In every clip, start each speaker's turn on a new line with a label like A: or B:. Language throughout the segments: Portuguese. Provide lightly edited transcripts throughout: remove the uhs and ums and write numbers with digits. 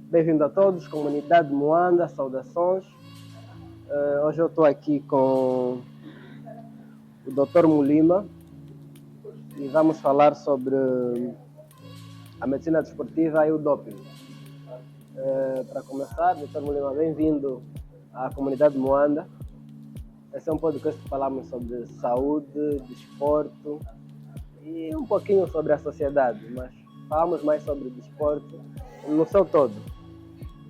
A: Bem-vindo a todos, comunidade Moanda, saudações. Hoje eu estou aqui com o Dr. Mulima e vamos falar sobre a medicina desportiva e o doping. Para começar, Dr. Mulima, bem-vindo à comunidade Moanda. Esse é um podcast que falamos sobre saúde, desporto e um pouquinho sobre a sociedade, mas falamos mais sobre desporto no seu todo.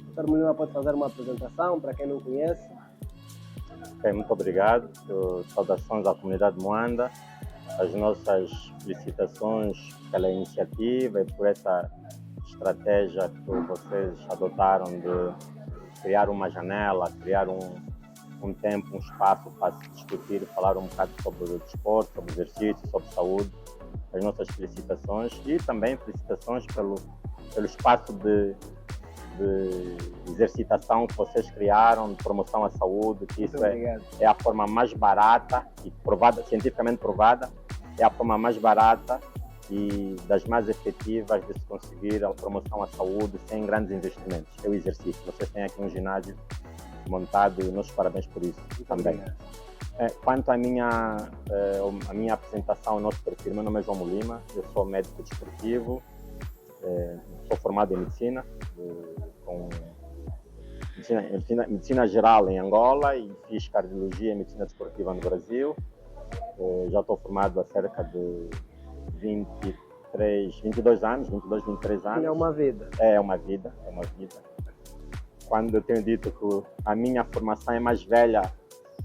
A: O Dr. Mulima pode fazer uma apresentação para quem não conhece.
B: Okay, muito obrigado. Saudações à comunidade Moanda. As nossas felicitações pela iniciativa e por essa estratégia que vocês adotaram de criar uma janela, criar um tempo, um espaço para se discutir e falar um bocado sobre o desporto, sobre exercício, sobre saúde. As nossas felicitações e também felicitações pelo espaço de exercitação que vocês criaram, de promoção à saúde, que isso é a forma mais barata e provada, cientificamente provada, é a forma mais barata e das mais efetivas de se conseguir a promoção à saúde sem grandes investimentos. É o exercício. Vocês têm aqui um ginásio montado e nossos parabéns por isso também. Quanto à minha apresentação, ao nosso perfil, meu nome é João Mulima, eu sou médico desportivo, sou formado em medicina, com medicina geral em Angola e fiz cardiologia e medicina desportiva no Brasil. Já estou formado há cerca de 22 anos, 23 anos.
A: É uma vida.
B: É uma vida. Quando eu tenho dito que a minha formação é mais velha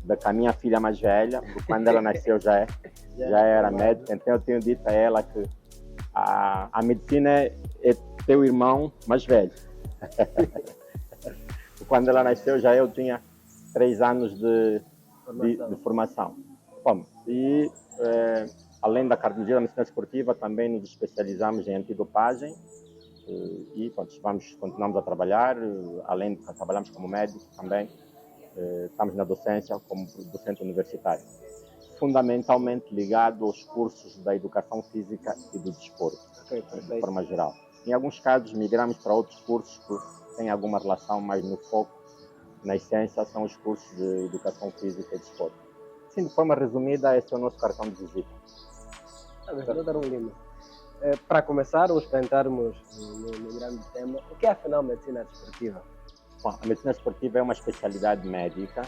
B: do que a minha filha mais velha, porque quando ela nasceu já era médica, então eu tenho dito a ela que a medicina é teu irmão mais velho. Quando ela nasceu já eu tinha 3 anos de formação. Bom, e além da cardiologia da medicina esportiva, também nos especializamos em antidopagem e continuamos a trabalhar, além de trabalharmos como médico também, estamos na docência como docente universitário, fundamentalmente ligado aos cursos da educação física e do desporto, de forma geral. Em alguns casos migramos para outros cursos que têm alguma relação, mas no foco, na essência, são os cursos de educação física e desporto. Sim, de forma resumida, esse é o nosso cartão de visita.
A: Para começar, vamos entrarmos no grande tema. O que é, afinal, medicina desportiva?
B: Bom, a medicina desportiva é uma especialidade médica.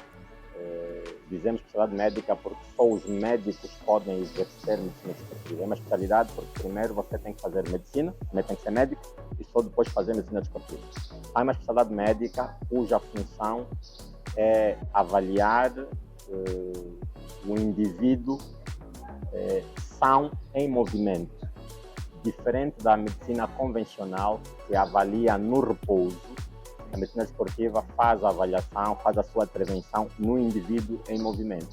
B: Dizemos especialidade médica porque só os médicos podem exercer medicina desportiva. É uma especialidade porque primeiro você tem que fazer medicina, primeiro tem que ser médico e só depois fazer medicina desportiva. Há uma especialidade médica cuja função é avaliar o indivíduo são em movimento, diferente da medicina convencional que avalia no repouso. A medicina desportiva faz a avaliação, faz a sua prevenção no indivíduo em movimento.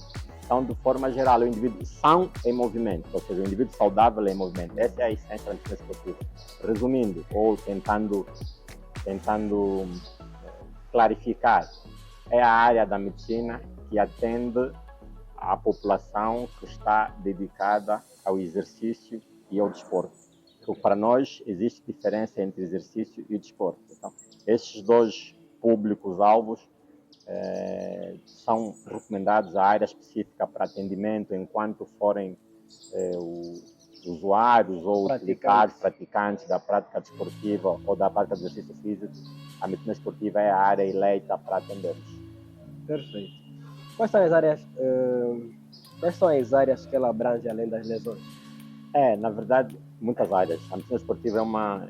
B: Então, de forma geral, o indivíduo são em movimento, ou seja, o indivíduo saudável em movimento. Essa é a essência da medicina desportiva. Resumindo, ou tentando clarificar, é a área da medicina que atende à população que está dedicada ao exercício e ao desporto. Porque para nós existe diferença entre exercício e desporto. Então, esses dois públicos-alvos são recomendados à área específica para atendimento enquanto forem usuários ou praticantes da prática desportiva ou da prática de exercício físico. A medicina esportiva é a área eleita para atendê-los.
A: Perfeito. Quais são as áreas que ela abrange além das lesões?
B: Na verdade, muitas áreas. A medicina esportiva é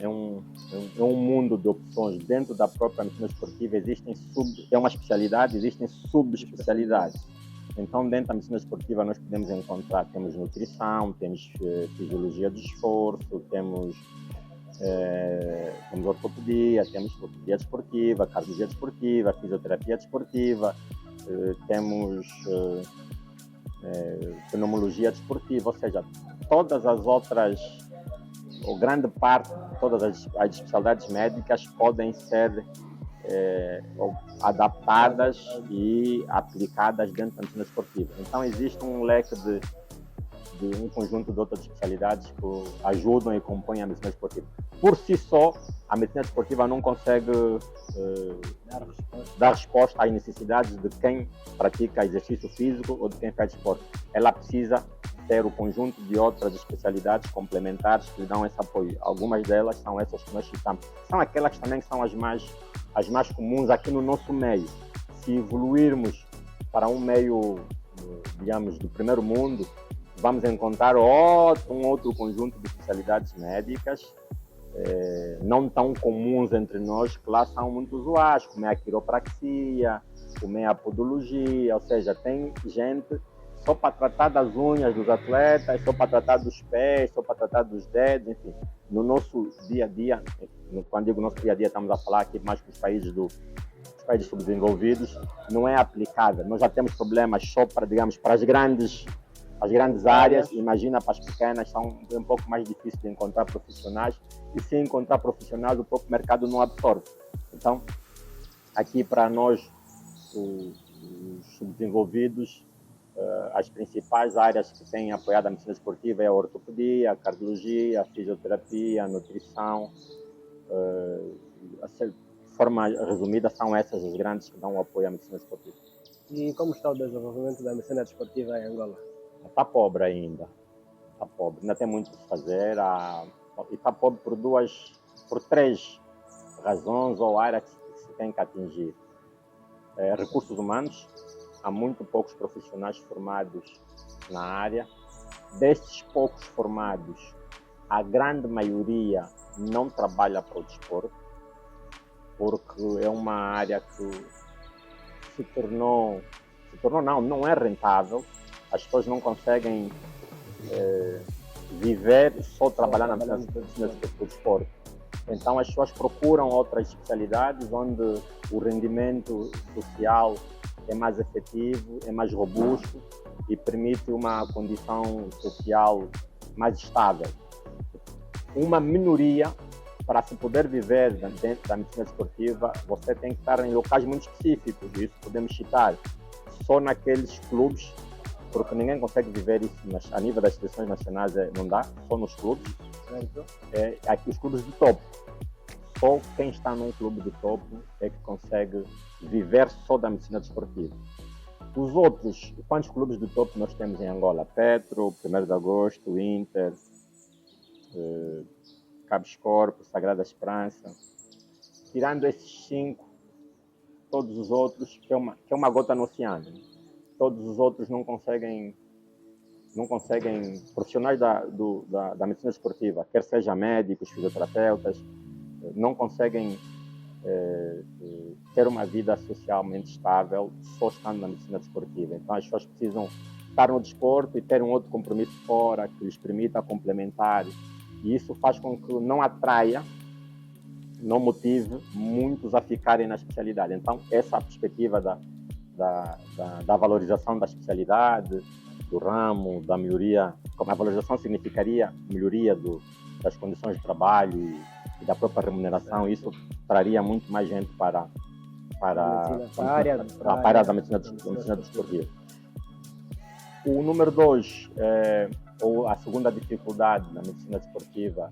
B: um mundo de opções. Dentro da própria medicina esportiva é uma especialidade, existem subespecialidades. Então, dentro da medicina esportiva nós podemos encontrar, temos nutrição, temos fisiologia do esforço, temos ortopedia, temos ortopedia desportiva, cardiologia desportiva, fisioterapia desportiva, temos pneumologia desportiva, ou seja, todas as outras, ou grande parte de todas as especialidades médicas podem ser adaptadas e aplicadas dentro da medicina esportiva. Então existe um leque de um conjunto de outras especialidades que ajudam e compõem a medicina desportiva. Por si só, a medicina desportiva não consegue dar resposta às necessidades de quem pratica exercício físico ou de quem faz desporto. Ela precisa ter o conjunto de outras especialidades complementares que lhe dão esse apoio. Algumas delas são essas que nós citamos. São aquelas também que são as mais comuns aqui no nosso meio. Se evoluirmos para um meio, digamos, do primeiro mundo, vamos encontrar um outro conjunto de especialidades médicas não tão comuns entre nós, que lá são muito usuais, como é a quiropraxia, como é a podologia, ou seja, tem gente só para tratar das unhas dos atletas, só para tratar dos pés, só para tratar dos dedos, enfim. No nosso dia a dia, quando digo nosso dia a dia, estamos a falar aqui mais com os países subdesenvolvidos, não é aplicável. Nós já temos problemas só para, digamos, para as grandes áreas, imagina para as pequenas, são um pouco mais difícil de encontrar profissionais, e se encontrar profissionais, o próprio mercado não absorve. Então, aqui para nós, os subdesenvolvidos, as principais áreas que têm apoiado a medicina esportiva é a ortopedia, a cardiologia, a fisioterapia, a nutrição. De forma resumida, são essas as grandes que dão apoio à medicina esportiva.
A: E como está o desenvolvimento da medicina desportiva em Angola?
B: Está pobre ainda. Está pobre. Ainda tem muito que fazer. E está pobre por três razões ou áreas que se tem que atingir. Recursos humanos. Há muito poucos profissionais formados na área. Destes poucos formados, a grande maioria não trabalha para o desporto, porque é uma área que não é rentável. As pessoas não conseguem viver só trabalhar na medicina do desporto. Então as pessoas procuram outras especialidades onde o rendimento social é mais efetivo, é mais robusto e permite uma condição social mais estável. Uma minoria, para se poder viver dentro da medicina desportiva, você tem que estar em locais muito específicos, e isso podemos citar só naqueles clubes, porque ninguém consegue viver isso a nível das seleções nacionais, não dá, só nos clubes. Aqui os clubes de topo. Só quem está num clube de topo é que consegue viver só da medicina desportiva. Os outros, quantos clubes de topo nós temos em Angola? Petro, 1º de Agosto, Inter, Cabos Corpo, Sagrada Esperança. Tirando esses 5, todos os outros, que é uma gota no oceano, todos os outros não conseguem profissionais da medicina esportiva, quer seja médicos, fisioterapeutas, não conseguem ter uma vida socialmente estável só estando na medicina desportiva. Então as pessoas precisam estar no desporto e ter um outro compromisso fora que lhes permita complementar, e isso faz com que não atraia, não motive muitos a ficarem na especialidade. Então essa perspectiva da valorização da especialidade, do ramo, da melhoria, como a valorização significaria melhoria das condições de trabalho e da própria remuneração, isso traria muito mais gente para a área da medicina desportiva. O número 2, ou a segunda dificuldade na medicina desportiva,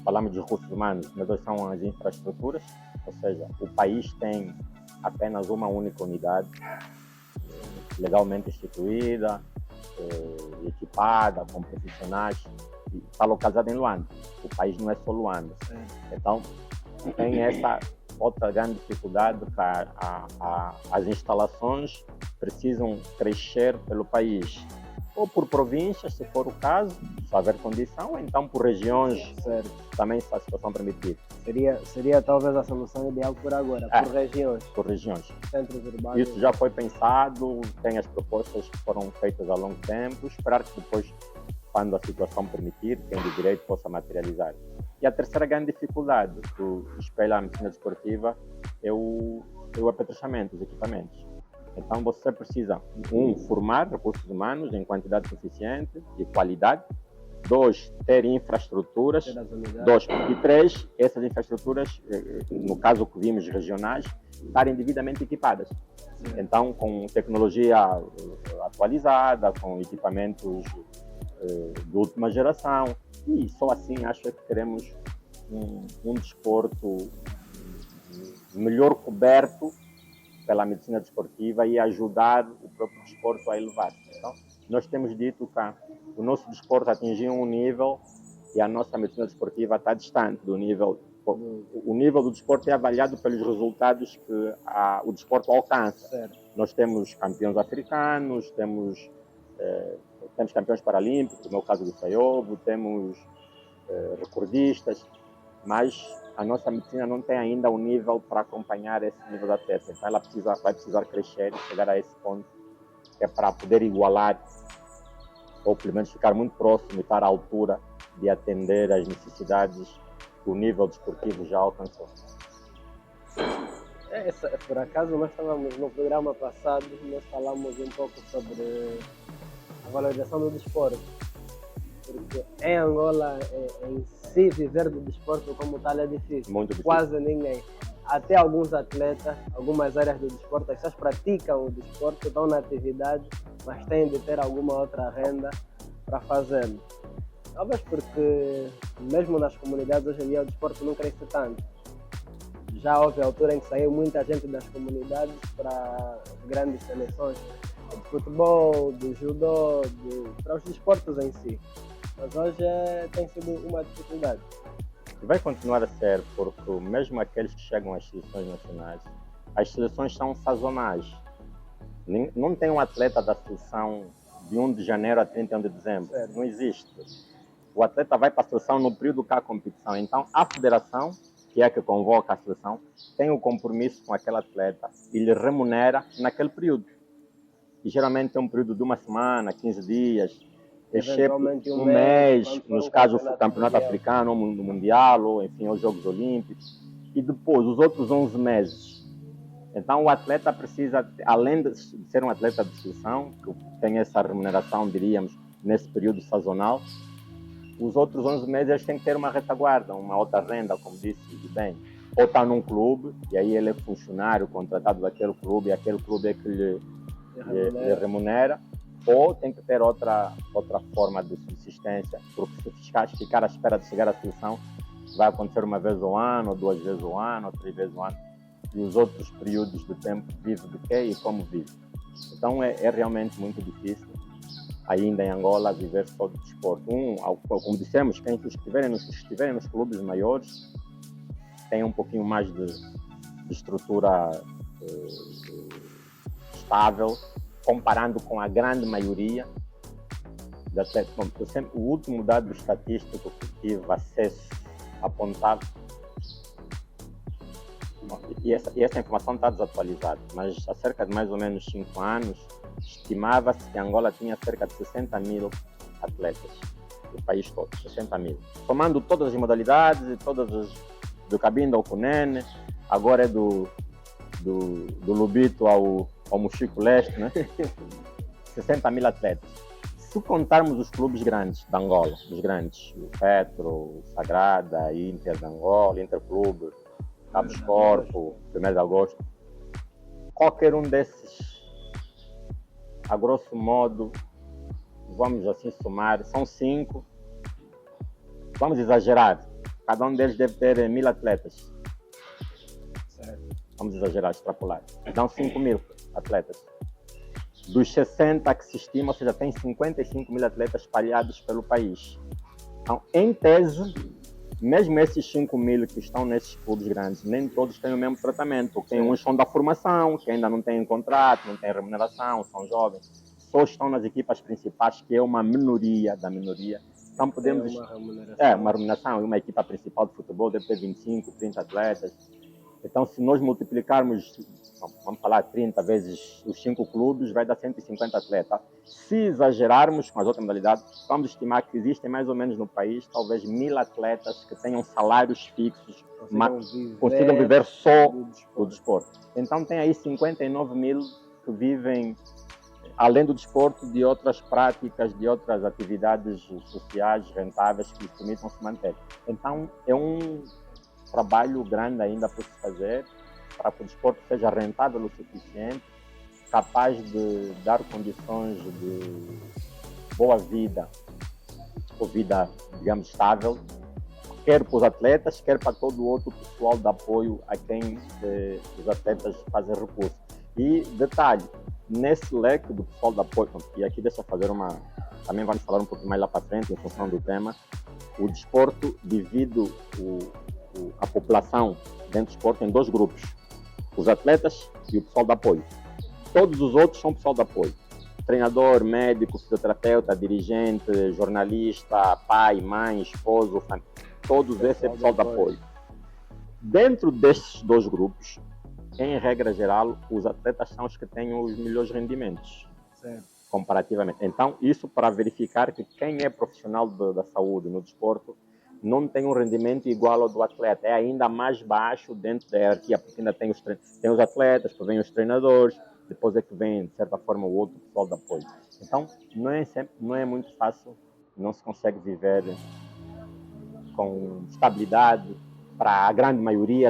B: falamos de recursos humanos, o número 2 são as infraestruturas, ou seja, o país tem apenas uma única unidade legalmente instituída, equipada, com profissionais, e está localizada em Luanda. O país não é só Luanda. Então, tem essa outra grande dificuldade, que as instalações precisam crescer pelo país, ou por províncias, se for o caso, se houver condição, ou então por regiões, também se a situação permitir.
A: Seria talvez a solução ideal por agora, por regiões.
B: Por regiões.
A: Centros urbanos.
B: Isso já foi pensado, tem as propostas que foram feitas há longo tempo, esperar que depois, quando a situação permitir, quem de direito possa materializar. E a terceira grande dificuldade que espelha a medicina desportiva é o apetrochamento dos equipamentos. Então você precisa, formar recursos humanos em quantidade suficiente e qualidade. 2, ter infraestruturas.
A: Ter as unidades.
B: 2 e 3, essas infraestruturas, no caso que vimos regionais, estarem devidamente equipadas.
A: Sim.
B: Então, com tecnologia atualizada, com equipamentos de última geração, e só assim acho que teremos um desporto melhor coberto pela medicina desportiva e ajudar o próprio desporto a elevar. Então, nós temos dito que o nosso desporto atingiu um nível e a nossa medicina desportiva está distante do nível. O nível do desporto é avaliado pelos resultados que o desporto alcança.
A: Certo.
B: Nós temos campeões africanos, temos campeões paralímpicos, no meu caso do Saiobo, temos recordistas, mas a nossa medicina não tem ainda o nível para acompanhar esse nível de atleta. Então ela vai precisar crescer e chegar a esse ponto, que é para poder igualar, ou pelo menos ficar muito próximo e estar à altura de atender às necessidades que o nível desportivo já alcançou.
A: Por acaso nós estávamos no programa passado, nós falamos um pouco sobre a valorização do desporto. Porque em Angola, em si, viver do desporto como tal é difícil.
B: Muito difícil.
A: Quase ninguém. Até alguns atletas, algumas áreas do desporto, as pessoas praticam o desporto, estão na atividade, mas têm de ter alguma outra renda para fazê-lo. Talvez porque, mesmo nas comunidades, hoje em dia o desporto não cresce tanto. Já houve a altura em que saiu muita gente das comunidades para as grandes seleções de futebol, de judô, para os desportos em si. Mas hoje tem sido uma dificuldade.
B: Vai continuar a ser, porque mesmo aqueles que chegam às seleções nacionais, as seleções são sazonais. Não tem um atleta da seleção de 1 de janeiro a 31 de dezembro.
A: Certo.
B: Não existe. O atleta vai para a seleção no período que há competição. Então, a federação, que é que convoca a seleção, tem o compromisso com aquele atleta e lhe remunera naquele período. E geralmente é um período de uma semana, 15 dias,
A: Eventualmente
B: um mês,
A: for
B: nos
A: um
B: casos do campeonato
A: mundial.
B: africano, no mundial, ou enfim, aos Jogos Olímpicos. E depois, os outros 11 meses. Então, o atleta precisa, além de ser um atleta de seleção, que tem essa remuneração, diríamos, nesse período sazonal, os outros 11 meses eles têm que ter uma retaguarda, uma outra renda, como disse bem. Ou está num clube, e aí ele é funcionário contratado daquele clube, e aquele clube é que lhe remunera, ou tem que ter outra forma de subsistência, porque se ficar à espera de chegar à seleção, vai acontecer uma vez ao ano, ou 2 vezes ao ano, ou 3 vezes ao ano, e os outros períodos de tempo vive de quê e como vive. Então é realmente muito difícil, ainda em Angola, viver só de desporto. Como dissemos, quem estiverem nos clubes maiores, tem um pouquinho mais de estrutura estável, comparando com a grande maioria da atletas. O último dado estatístico que tive acesso apontava, e essa informação está desatualizada, mas há cerca de mais ou menos 5 anos, estimava-se que Angola tinha cerca de 60 mil atletas do país todo, 60 mil. Somando todas as modalidades, do Cabinda ao Cunene, agora é do Lubito ao Mochico Leste, né? 60 mil atletas. Se contarmos os clubes grandes da Angola, os grandes, o Petro, Sagrada, Inter de Angola, Interclube, Cabos Corpo, 1º de Agosto, qualquer um desses, a grosso modo, vamos assim somar, são 5, vamos exagerar, cada um deles deve ter 1.000 atletas.
A: Certo.
B: Vamos exagerar, extrapolar. Dão 5.000 atletas. Dos 60 que se estima, ou seja, tem 55 mil atletas espalhados pelo país. Então, em tese, mesmo esses 5 mil que estão nesses clubes grandes, nem todos têm o mesmo tratamento, porque tem uns são da formação, que ainda não têm contrato, não têm remuneração, são jovens, só estão nas equipas principais, que é uma minoria da minoria. Então podemos... uma remuneração. Uma equipa principal de futebol deve ter 25, 30 atletas. Então, se nós multiplicarmos, vamos falar 30 vezes os 5 clubes, vai dar 150 atletas. Se exagerarmos com as outras modalidades, vamos estimar que existem mais ou menos no país, talvez 1.000 atletas que tenham salários fixos, consigam viver só do desporto. Então, tem aí 59 mil que vivem além do desporto, de outras práticas, de outras atividades sociais rentáveis que lhes permitam se manter. Então, é um trabalho grande ainda por se fazer para que o desporto seja rentável o suficiente, capaz de dar condições de boa vida, ou vida, digamos, estável, quer para os atletas, quer para todo o outro pessoal de apoio a quem os atletas fazem recurso. E, detalhe, nesse leque do pessoal de apoio, e aqui deixa eu fazer também vamos falar um pouquinho mais lá para frente, em função do tema, o desporto divide a população dentro do desporto em 2 grupos, os atletas e o pessoal de apoio. Todos os outros são pessoal de apoio. Treinador, médico, fisioterapeuta, dirigente, jornalista, pai, mãe, esposo, família. Todos esses é pessoal de apoio. Dentro destes 2 grupos, em regra geral, os atletas são os que têm os melhores rendimentos, certo, comparativamente. Então, isso para verificar que quem é profissional da saúde no desporto não tem um rendimento igual ao do atleta, é ainda mais baixo dentro da hierarquia, porque ainda tem os atletas, depois vem os treinadores, depois é que vem, de certa forma, o outro pessoal de apoio. Então, não é muito fácil, não se consegue viver com estabilidade para a grande maioria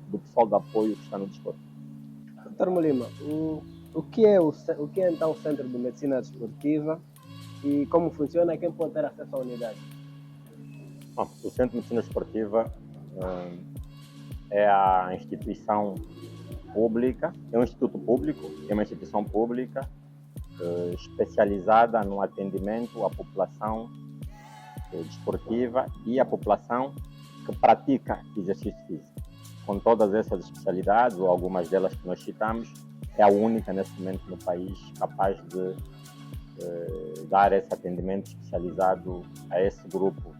B: do pessoal de apoio que está no desporto.
A: Dr. Molima, o que é então o Centro de Medicina Desportiva e como funciona? Quem pode ter acesso à unidade?
B: Bom, o Centro de Medicina Desportiva é a instituição pública, é um instituto público, é uma instituição pública especializada no atendimento à população desportiva e à população que pratica exercício físico. Com todas essas especialidades, ou algumas delas que nós citamos, é a única nesse momento no país capaz de dar esse atendimento especializado a esse grupo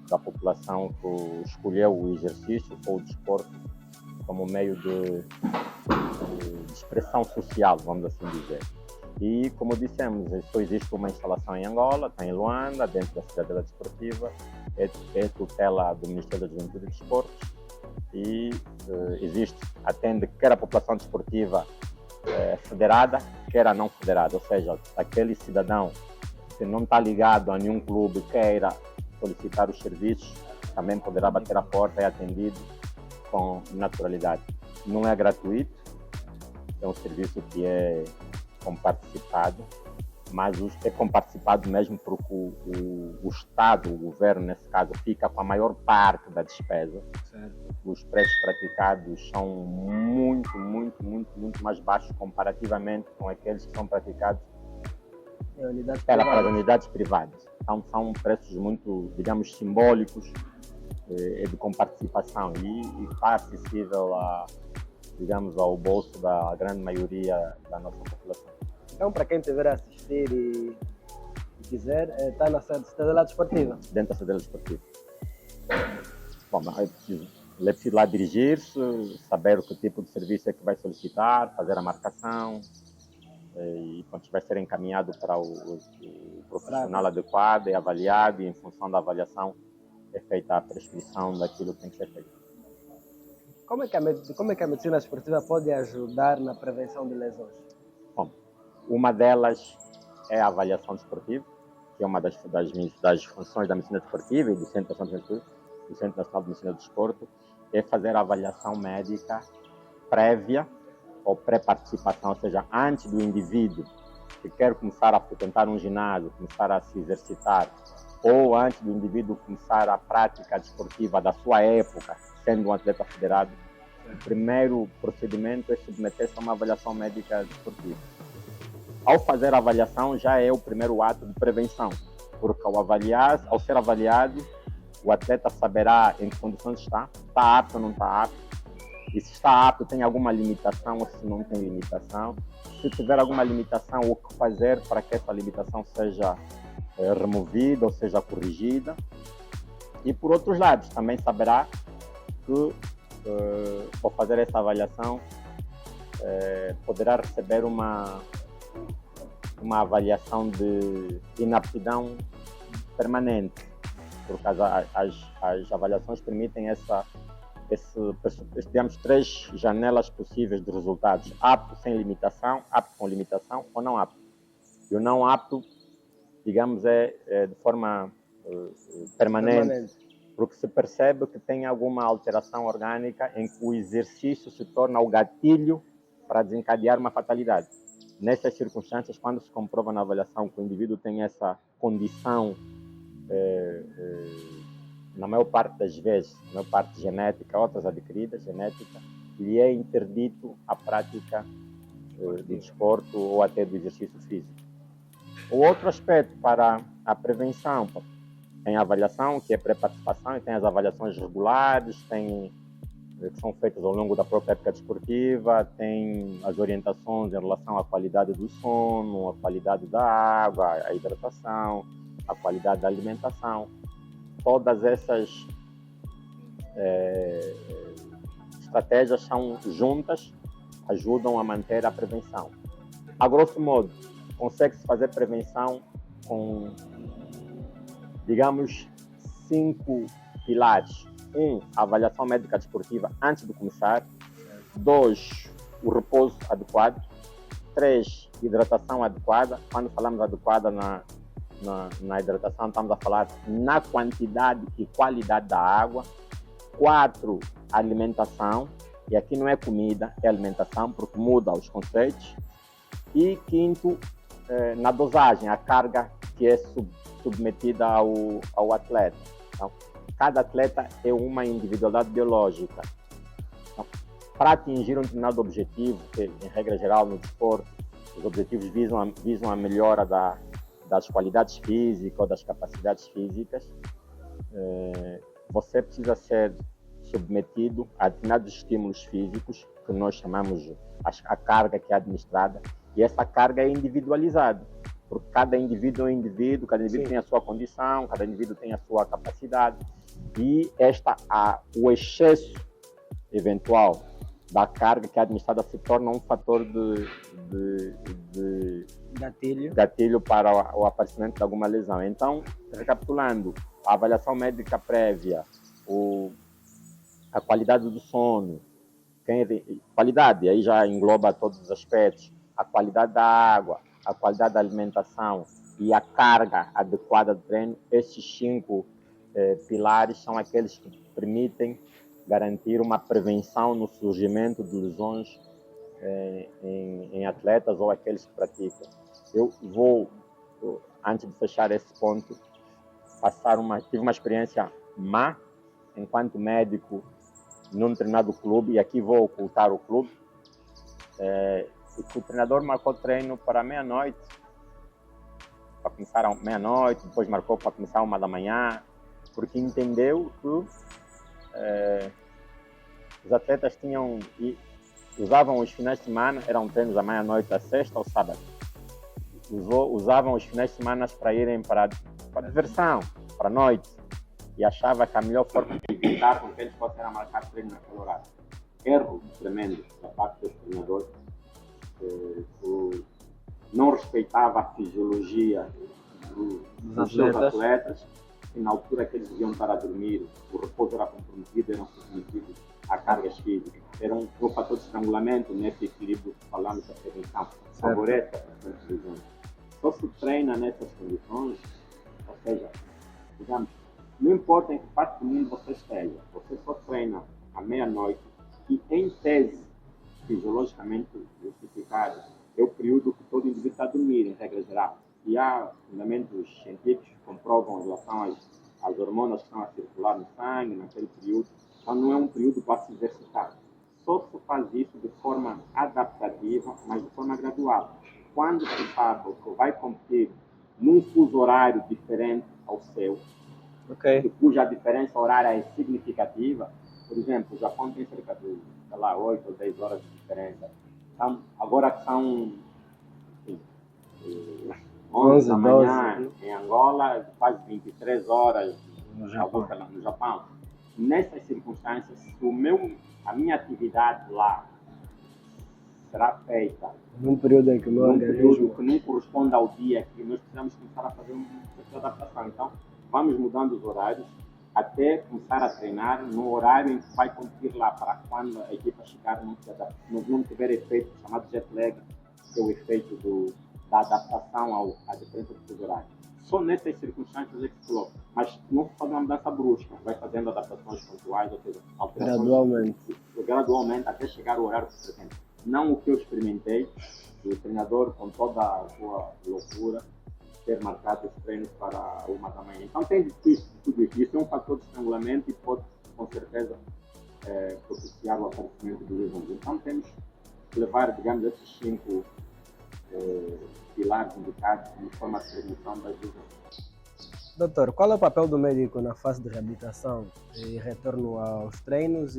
B: da população que escolheu o exercício ou o desporto como meio de expressão social, vamos assim dizer. E, como dissemos, só existe uma instalação em Angola, está em Luanda, dentro da Cidadela Desportiva, é tutela do Ministério da Juventude e Desportos, e atende quer a população desportiva federada, quer a não federada, ou seja, aquele cidadão que não está ligado a nenhum clube queira solicitar os serviços, também poderá bater a porta e é atendido com naturalidade. Não é gratuito, é um serviço que é comparticipado, mas é comparticipado mesmo porque o Estado, o governo nesse caso, fica com a maior parte da despesa. Certo. Os preços praticados são muito mais baixos comparativamente com aqueles que são praticados pelas unidades privadas. Então são preços muito, digamos, simbólicos de comparticipação e está acessível ao bolso da grande maioria da nossa população.
A: Então, para quem estiver a assistir e quiser, está na Cidadela Desportiva?
B: Dentro da Cidadela Desportiva. Bom, é preciso lá dirigir-se, saber o que tipo de serviço é que vai solicitar, fazer a marcação e quando vai ser encaminhado para o profissional adequado, é avaliado e em função da avaliação é feita a prescrição daquilo que tem que ser feito.
A: Como é que a medicina desportiva pode ajudar na prevenção de lesões?
B: Bom, uma delas é a avaliação desportiva, que é uma das funções da medicina desportiva e do Centro Nacional de Medicina do Desporto, é fazer a avaliação médica prévia ou pré-participação, ou seja, antes do indivíduo que quer começar a frequentar um ginásio, começar a se exercitar, ou antes do indivíduo começar a prática desportiva da sua época, sendo um atleta federado, o primeiro procedimento é submeter-se a uma avaliação médica desportiva. Ao fazer a avaliação, já é o primeiro ato de prevenção, porque ao ser avaliado, o atleta saberá em que condições está apto ou não está apto, e se está apto tem alguma limitação ou se não tem limitação. Se tiver alguma limitação, o que fazer para que essa limitação seja removida ou seja corrigida. E por outros lados, também saberá que ao fazer essa avaliação poderá receber uma avaliação de inaptidão permanente, porque as avaliações permitem essa temos 3 janelas possíveis de resultados: apto sem limitação, apto com limitação ou não apto. E o não apto, digamos, é de forma permanente, porque se percebe que tem alguma alteração orgânica em que o exercício se torna o gatilho para desencadear uma fatalidade. Nessas circunstâncias, quando se comprova na avaliação que o indivíduo tem essa condição, na maior parte das vezes, na maior parte genética, outras adquiridas, genética, lhe é interdito a prática do desporto ou até do exercício físico. O outro aspecto para a prevenção, tem a avaliação, que é pré-participação, e tem as avaliações regulares, que são feitas ao longo da própria época desportiva, tem as orientações em relação à qualidade do sono, à qualidade da água, a hidratação, a qualidade da alimentação. Todas essas estratégias são juntas, ajudam a manter a prevenção. A grosso modo, consegue-se fazer prevenção com, digamos, 5 pilares. 1, a avaliação médica desportiva antes de começar. 2, o repouso adequado. 3, hidratação adequada. Quando falamos adequada na hidratação, estamos a falar na quantidade e qualidade da água. 4, alimentação. E aqui não é comida, é alimentação, porque muda os conceitos. E 5, na dosagem, a carga que é submetida ao atleta. Então, cada atleta é uma individualidade biológica. Então, para atingir um determinado objetivo, que em regra geral no desporto, os objetivos visam a melhora das qualidades físicas ou das capacidades físicas, você precisa ser submetido a determinados estímulos físicos, que nós chamamos a carga que é administrada, e essa carga é individualizada, porque cada indivíduo é um indivíduo, cada indivíduo Sim. tem a sua condição, cada indivíduo tem a sua capacidade, e o excesso eventual da carga que é administrada se torna um fator de gatilho para o aparecimento de alguma lesão. Então, recapitulando, a avaliação médica prévia, a qualidade do sono, qualidade, aí já engloba todos os aspectos, a qualidade da água, a qualidade da alimentação e a carga adequada do treino. Esses 5 pilares são aqueles que permitem garantir uma prevenção no surgimento de lesões em atletas ou aqueles que praticam. Eu vou, antes de fechar esse ponto, tive uma experiência má enquanto médico num determinado clube, e aqui vou ocultar o clube. O treinador marcou treino para meia-noite, para começar à meia-noite, depois marcou para começar 1 da manhã, porque entendeu que os atletas usavam os finais de semana, eram treinos à meia-noite, à sexta ou sábado. Usavam os finais de semana para irem para diversão, para a noite, e achava que a melhor forma de evitar com que eles fossem era marcar treino naquele horário. Erro tremendo da parte dos treinadores, não respeitava a fisiologia dos atletas, e na altura que eles deviam estar a dormir, o repouso era comprometido, eram submetidos a cargas físicas. Era um fator de estrangulamento nesse equilíbrio que falamos da prevenção, favorece a prevenção de lesões. Só se treina nessas condições, ou seja, digamos, não importa em que parte do mundo você esteja, você só treina à meia-noite, e em tese, fisiologicamente justificado, é o período que todo indivíduo está a dormir, em regra geral. E há fundamentos científicos que comprovam em relação às hormonas que estão a circular no sangue naquele período. Então não é um período para se exercitar. Só se faz isso de forma adaptativa, mas de forma gradual. Quando se sabe que vai competir num fuso horário diferente ao seu, cuja diferença horária é significativa, por exemplo, o Japão tem cerca de 8 ou 10 horas de diferença. Então, agora que são 11 da manhã 12, em Angola, quase 23 horas no Japão. Nessas circunstâncias, a minha atividade lá será feita
A: num período em que
B: não corresponde ao dia que nós precisamos começar a fazer uma adaptação. Então, vamos mudando os horários, até começar a treinar no horário em que vai competir lá, para quando a equipa chegar não tiver efeito chamado jet lag, que é o efeito da adaptação à diferença do fuso horário. Só nessas circunstâncias é que se coloca. Mas não se faz uma mudança brusca, vai fazendo adaptações pontuais, ou seja, alterações gradualmente até chegar ao horário que se pretende. Não o que eu experimentei, o treinador com toda a sua loucura ter marcado os treinos para 1 da manhã. Então tem de tudo isso. Isso é um fator de estrangulamento e pode, com certeza, propiciar o aparecimento dos lesões. Então temos que levar, digamos, esses 5 pilares indicados de forma de prevenção das lesões.
A: Doutor, qual é o papel do médico na fase de reabilitação e retorno aos treinos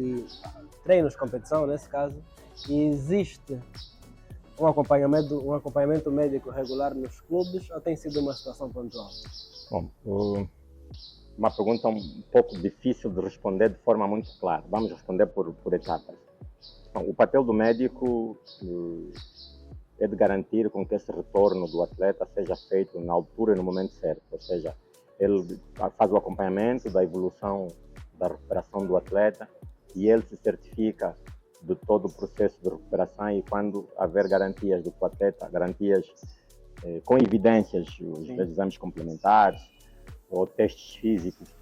A: competição nesse caso? E existe um acompanhamento médico regular nos clubes ou tem sido uma situação pontual?
B: Bom, uma pergunta um pouco difícil de responder de forma muito clara. Vamos responder por etapas. Bom, o papel do médico é de garantir com que esse retorno do atleta seja feito na altura e no momento certo, ou seja, ele faz o acompanhamento da evolução da recuperação do atleta e ele se certifica de todo o processo de recuperação e quando haver garantias do atleta, garantias com evidências, os exames complementares ou testes físicos,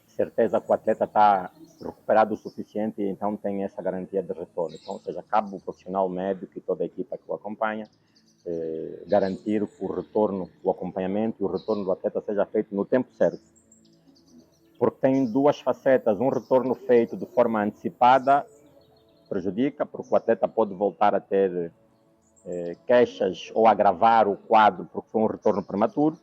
B: certeza que o atleta está recuperado o suficiente e então tem essa garantia de retorno. Então, ou seja, cabe o profissional médico e toda a equipa que o acompanha garantir que o retorno, o acompanhamento e o retorno do atleta seja feito no tempo certo. Porque tem 2 facetas, um retorno feito de forma antecipada prejudica, porque o atleta pode voltar a ter queixas ou agravar o quadro porque foi um retorno prematuro.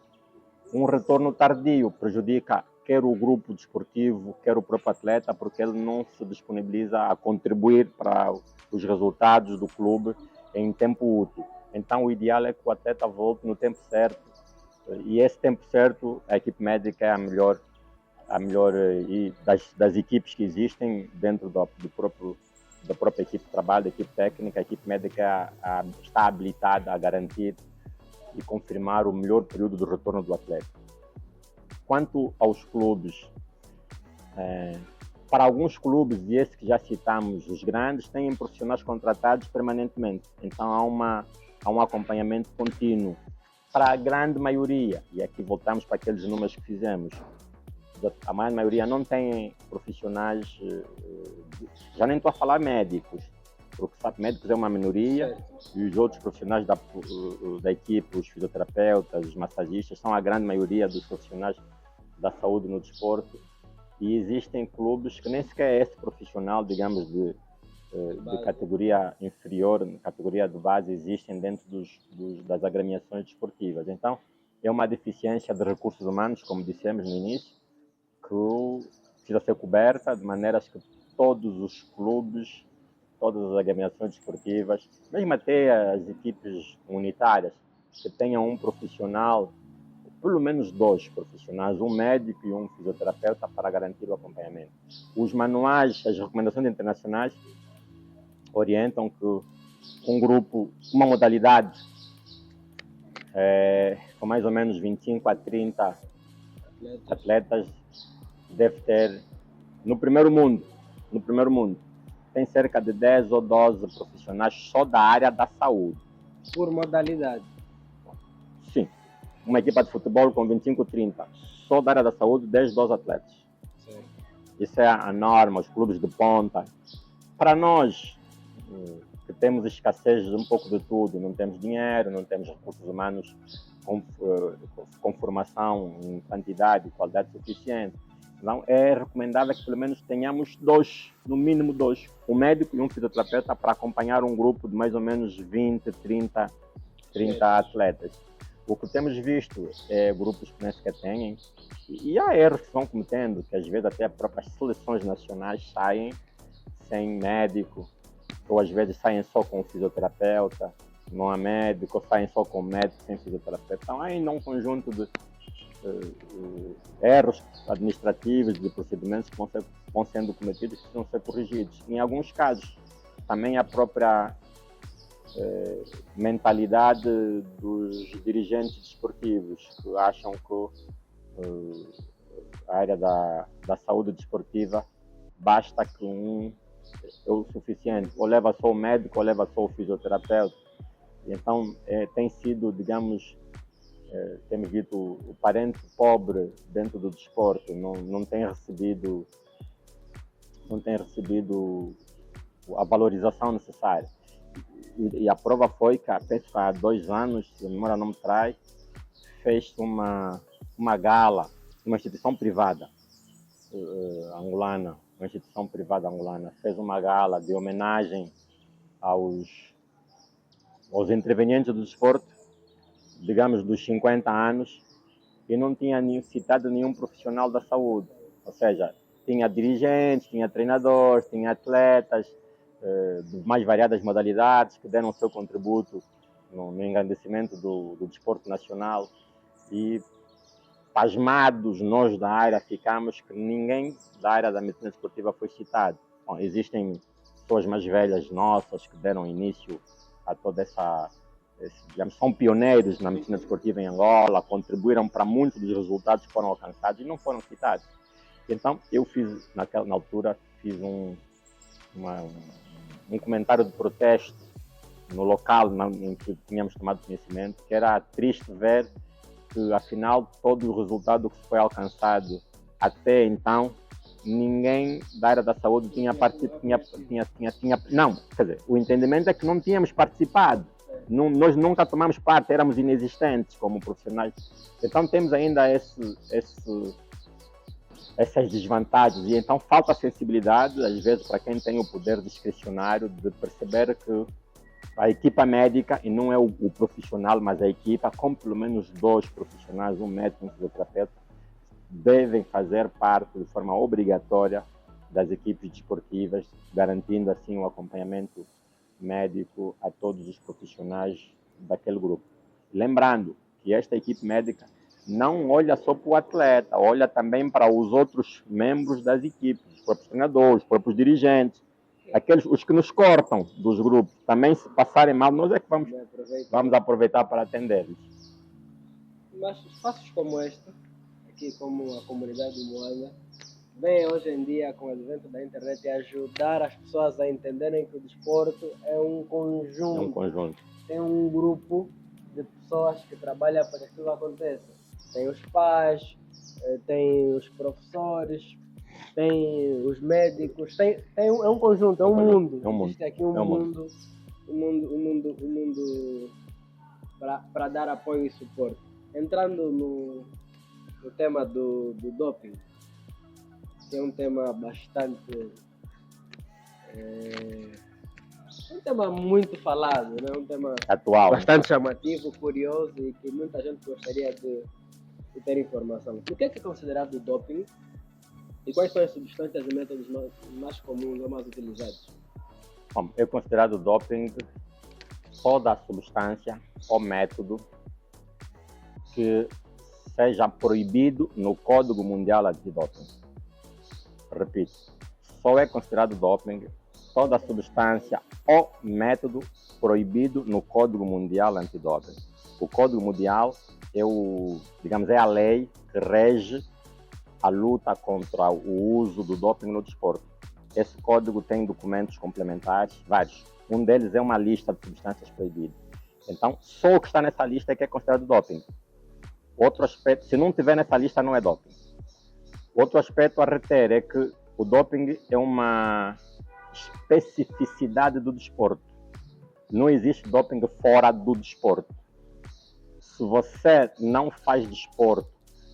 B: Um retorno tardio prejudica quer o grupo desportivo, quer o próprio atleta, porque ele não se disponibiliza a contribuir para os resultados do clube em tempo útil. Então, o ideal é que o atleta volte no tempo certo, e esse tempo certo, a equipe médica é a melhor e das equipes que existem dentro da própria equipe de trabalho, da equipe técnica, a equipe médica está habilitada a garantir e confirmar o melhor período de retorno do atleta. Quanto aos clubes, para alguns clubes, e esse que já citamos, os grandes, têm profissionais contratados permanentemente. Então há um acompanhamento contínuo. Para a grande maioria, e aqui voltamos para aqueles números que fizemos, a maioria não tem profissionais, já nem estou a falar médicos, porque sabe, médicos é uma minoria, e os outros profissionais da equipe, os fisioterapeutas, os massagistas, são a grande maioria dos profissionais da saúde no desporto, e existem clubes que nem sequer é esse profissional, digamos, de categoria inferior, categoria de base, existem dentro das agremiações desportivas. Então, é uma deficiência de recursos humanos, como dissemos no início, que precisa ser coberta de maneiras que todos os clubes, todas as agremiações desportivas, mesmo até as equipes unitárias, que tenham um profissional, pelo menos 2 profissionais, um médico e um fisioterapeuta para garantir o acompanhamento. Os manuais, as recomendações internacionais orientam que um grupo, uma modalidade com mais ou menos 25 a 30 atletas deve ter, no primeiro mundo, tem cerca de 10 ou 12 profissionais só da área da saúde.
A: Por modalidade?
B: Sim. Uma equipa de futebol com 25, 30, só da área da saúde, 10, 12 atletas. Sim. Isso é a norma, os clubes de ponta. Para nós, que temos escassez de um pouco de tudo, não temos dinheiro, não temos recursos humanos com formação em quantidade e qualidade suficiente, então é recomendável que pelo menos tenhamos 2, no mínimo 2, um médico e um fisioterapeuta para acompanhar um grupo de mais ou menos 20, 30 atletas. O que temos visto é grupos que nem sequer têm, e há erros que vão cometendo, que às vezes até as próprias seleções nacionais saem sem médico, ou às vezes saem só com o fisioterapeuta, não há médico, ou saem só com médico sem fisioterapeuta. Então há ainda um conjunto de erros administrativos, de procedimentos que vão sendo cometidos e precisam ser corrigidos. Em alguns casos, também a própria mentalidade dos dirigentes desportivos, que acham que a área da saúde desportiva, basta que é o suficiente, ou leva só o médico, ou leva só o fisioterapeuta. Então, tem sido, digamos, temos dito, o parente pobre dentro do desporto não tem recebido a valorização necessária. E a prova foi que, penso que há 2 anos, se a memória não me trai, fez uma gala, uma instituição privada angolana, fez uma gala de homenagem aos intervenientes do desporto, digamos, dos 50 anos, e não tinha citado nenhum profissional da saúde. Ou seja, tinha dirigentes, tinha treinadores, tinha atletas de mais variadas modalidades que deram o seu contributo no engrandecimento do desporto nacional. E pasmados nós da área ficamos que ninguém da área da medicina desportiva foi citado. Bom, existem pessoas mais velhas nossas que deram início a toda digamos, são pioneiros na medicina desportiva em Angola, contribuíram para muitos dos resultados que foram alcançados e não foram citados. Então, eu fiz, na altura, um comentário de protesto no local em que tínhamos tomado conhecimento, que era triste ver que, afinal, todo o resultado que foi alcançado até então, ninguém da área da saúde tinha participado. Não, quer dizer, o entendimento é que não tínhamos participado. Nós nunca tomamos parte, éramos inexistentes como profissionais. Então temos ainda essas desvantagens, e então falta sensibilidade, às vezes, para quem tem o poder discricionário de perceber que a equipa médica, e não é o profissional, mas a equipa, com pelo menos 2 profissionais, um médico e um fisioterapeuta, devem fazer parte de forma obrigatória das equipes desportivas, garantindo assim o acompanhamento médico a todos os profissionais daquele grupo. Lembrando que esta equipe médica não olha só para o atleta, olha também para os outros membros das equipes, os próprios treinadores, os próprios dirigentes, os que nos cortam dos grupos. Também, se passarem mal, nós é que vamos aproveitar para atendê-los.
A: Mas espaços como este, aqui como a comunidade de Moanda, vem hoje em dia, com o advento da internet, ajudar as pessoas a entenderem que o desporto é um conjunto.
B: É um conjunto.
A: Tem um grupo de pessoas que trabalham para que aquilo aconteça. Tem os pais, tem os professores, tem os médicos, é um conjunto, é um mundo.
B: É um mundo.
A: Existe aqui um mundo para dar apoio e suporte. Entrando no tema do doping, que é um tema bastante... um tema muito falado, né? Um tema
B: atual,
A: bastante chamativo, curioso, e que muita gente gostaria de ter informação. O que é considerado doping e quais são as substâncias e métodos mais comuns ou mais utilizados?
B: Bom, é considerado doping toda a substância ou método que seja proibido no Código Mundial Antidoping. Repito, só é considerado doping toda a substância ou método proibido no Código Mundial Antidoping. O Código Mundial é a lei que rege a luta contra o uso do doping no desporto. Esse código tem documentos complementares, vários. Um deles é uma lista de substâncias proibidas. Então, só o que está nessa lista é que é considerado doping. Outro aspecto, se não tiver nessa lista, não é doping. Outro aspecto a reter é que o doping é uma especificidade do desporto. Não existe doping fora do desporto. Se você não faz desporto,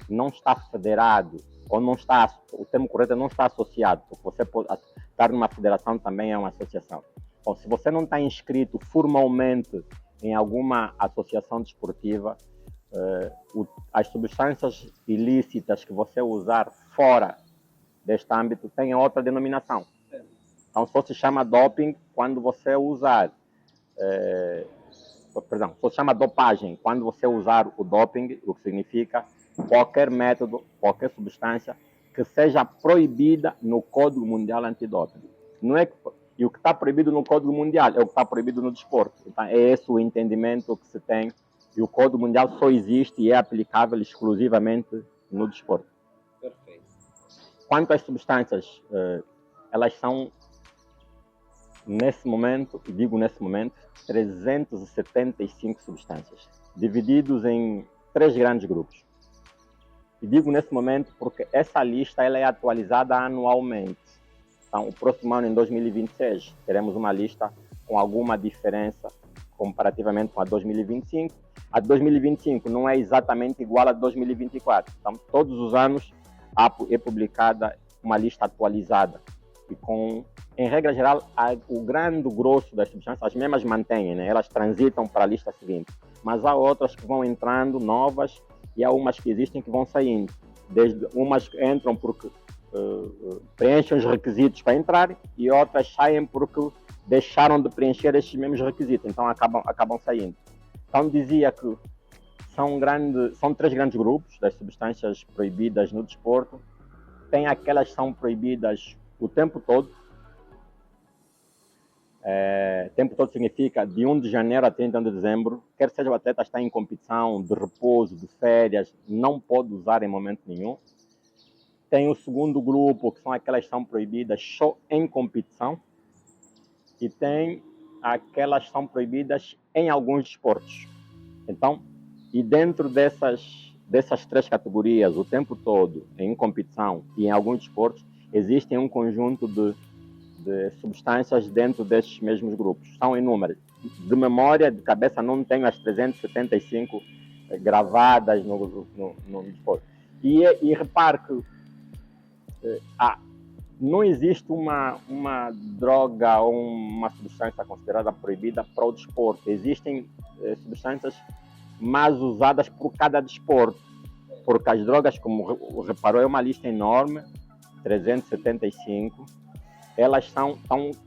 B: não está federado, ou não está, o termo correto é não está associado, porque você pode estar numa federação, também é uma associação. Bom, se você não está inscrito formalmente em alguma associação desportiva, as substâncias ilícitas que você usar fora deste âmbito têm outra denominação. Então, só se chama doping quando você usar, só se chama dopagem quando você usar o doping, o que significa qualquer método, qualquer substância que seja proibida no Código Mundial Antidoping. Não é que, e o que está proibido no Código Mundial é o que está proibido no desporto. Então, é esse o entendimento que se tem. E o Código Mundial só existe e é aplicável exclusivamente no desporto.
A: Perfeito.
B: Quanto às substâncias, elas são, nesse momento, e digo nesse momento, 375 substâncias, divididos em 3 grandes grupos. E digo nesse momento porque essa lista ela é atualizada anualmente. Então, o próximo ano, em 2026, teremos uma lista com alguma diferença comparativamente com a 2025. A de 2025 não é exatamente igual à de 2024. Então, todos os anos é publicada uma lista atualizada. E em regra geral, o grande grosso das substâncias, as mesmas mantêm, né? Elas transitam para a lista seguinte. Mas há outras que vão entrando, novas, e há umas que existem que vão saindo. Umas entram porque preenchem os requisitos para entrar e outras saem porque deixaram de preencher esses mesmos requisitos, então acabam saindo. Então dizia que são 3 grandes grupos das substâncias proibidas no desporto. Tem aquelas que são proibidas o tempo todo. Tempo todo significa de 1 de janeiro a 31 de dezembro, quer seja o atleta está em competição, de repouso, de férias, não pode usar em momento nenhum. Tem o segundo grupo, que são aquelas que são proibidas só em competição. E tem aquelas que são proibidas em alguns desportos. Então, e dentro dessas 3 categorias, o tempo todo, em competição e em alguns desportos, existem um conjunto de substâncias dentro desses mesmos grupos. São inúmeras. De memória, de cabeça, não tenho as 375 gravadas no desporto. E repare que não existe uma droga ou uma substância considerada proibida para o desporto. Existem substâncias mais usadas por cada desporto. Porque as drogas, como reparou, é uma lista enorme, 375. Elas são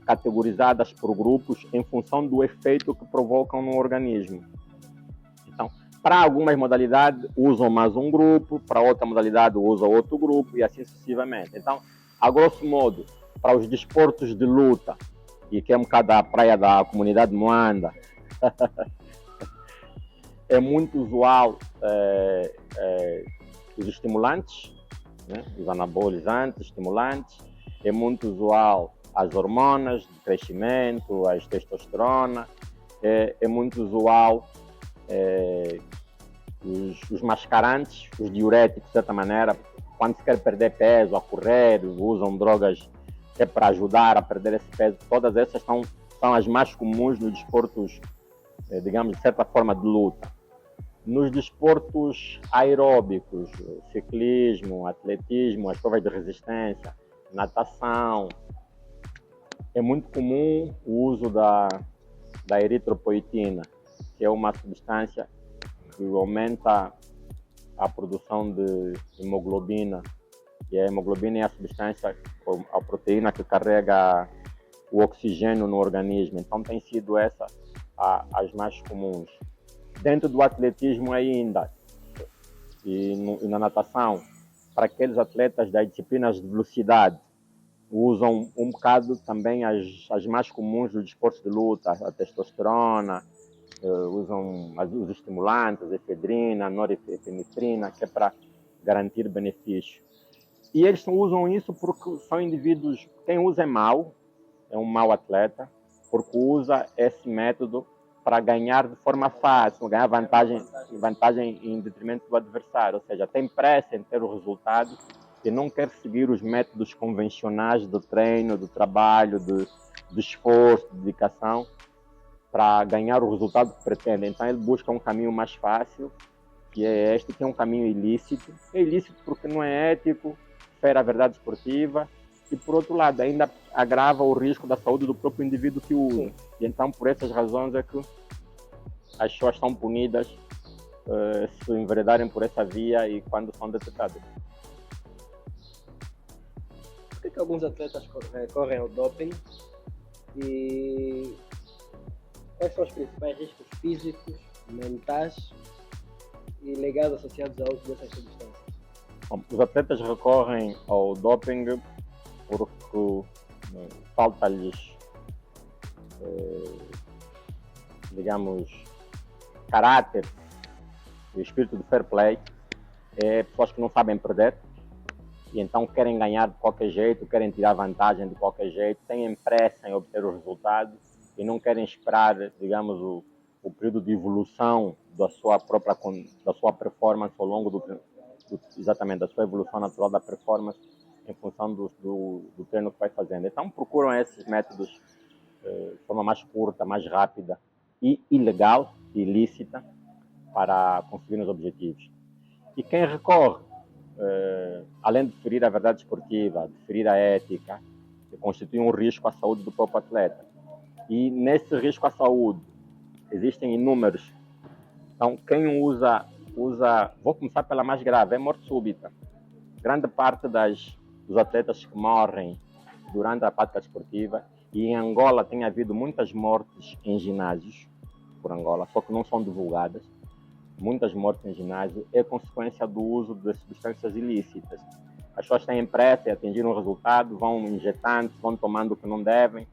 B: categorizadas por grupos em função do efeito que provocam no organismo. Então, para algumas modalidades, usam mais um grupo, para outra modalidade, usam outro grupo, e assim sucessivamente. Então, a grosso modo, para os desportos de luta, e que é um bocado a praia da comunidade Moanda, é muito usual os estimulantes, né? Os anabolizantes, estimulantes. É muito usual as hormonas de crescimento, a testosterona. É muito usual os mascarantes, os diuréticos, de certa maneira. Quando se quer perder peso, a correr, usam drogas para ajudar a perder esse peso. Todas essas são as mais comuns nos desportos, digamos, de certa forma, de luta. Nos desportos aeróbicos, ciclismo, atletismo, as provas de resistência, natação, é muito comum o uso da eritropoetina, que é uma substância que aumenta a produção de hemoglobina. E a hemoglobina é a substância, a proteína que carrega o oxigênio no organismo. Então, tem sido essa as mais comuns. Dentro do atletismo ainda, e na natação, para aqueles atletas das disciplinas de velocidade, usam um bocado também as mais comuns dos desportos de luta, a testosterona, usam os estimulantes, efedrina, norepinefrina, que é para garantir benefício. E eles usam isso porque são indivíduos, quem usa é um mau atleta, porque usa esse método para ganhar de forma fácil, ganhar vantagem em detrimento do adversário, ou seja, tem pressa em ter o resultado e não quer seguir os métodos convencionais do treino, do trabalho, do esforço, de dedicação, para ganhar o resultado que pretende. Então ele busca um caminho mais fácil, que é este, que é um caminho ilícito. É ilícito porque não é ético, fere a verdade esportiva, e por outro lado ainda agrava o risco da saúde do próprio indivíduo que o usa. Sim. E então por essas razões é que as pessoas são punidas se enveredarem por essa via e quando são detectadas.
A: Por que alguns atletas recorrem ao doping e quais são os principais riscos físicos, mentais e legais associados ao uso dessas substâncias?
B: Bom, os atletas recorrem ao doping porque falta-lhes, digamos, caráter e espírito de fair play. É pessoas que não sabem perder, e então querem ganhar de qualquer jeito, querem tirar vantagem de qualquer jeito, têm pressa em obter o resultado e não querem esperar, digamos, o período de evolução da sua própria da sua performance ao longo exatamente da sua evolução natural da performance em função do treino que vai fazendo. Então procuram esses métodos de forma mais curta, mais rápida e ilegal, ilícita, para conseguir os objetivos. E quem recorre, além de ferir a verdade esportiva, de ferir a ética, constitui um risco à saúde do próprio atleta. E nesse risco à saúde existem inúmeros. Então, quem usa, vou começar pela mais grave, é morte súbita. Grande parte dos atletas que morrem durante a prática esportiva, e em Angola tem havido muitas mortes em ginásios, por Angola, só que não são divulgadas. Muitas mortes em ginásio é consequência do uso de substâncias ilícitas. As pessoas têm pressa em atingir um resultado, vão injetando, vão tomando o que não devem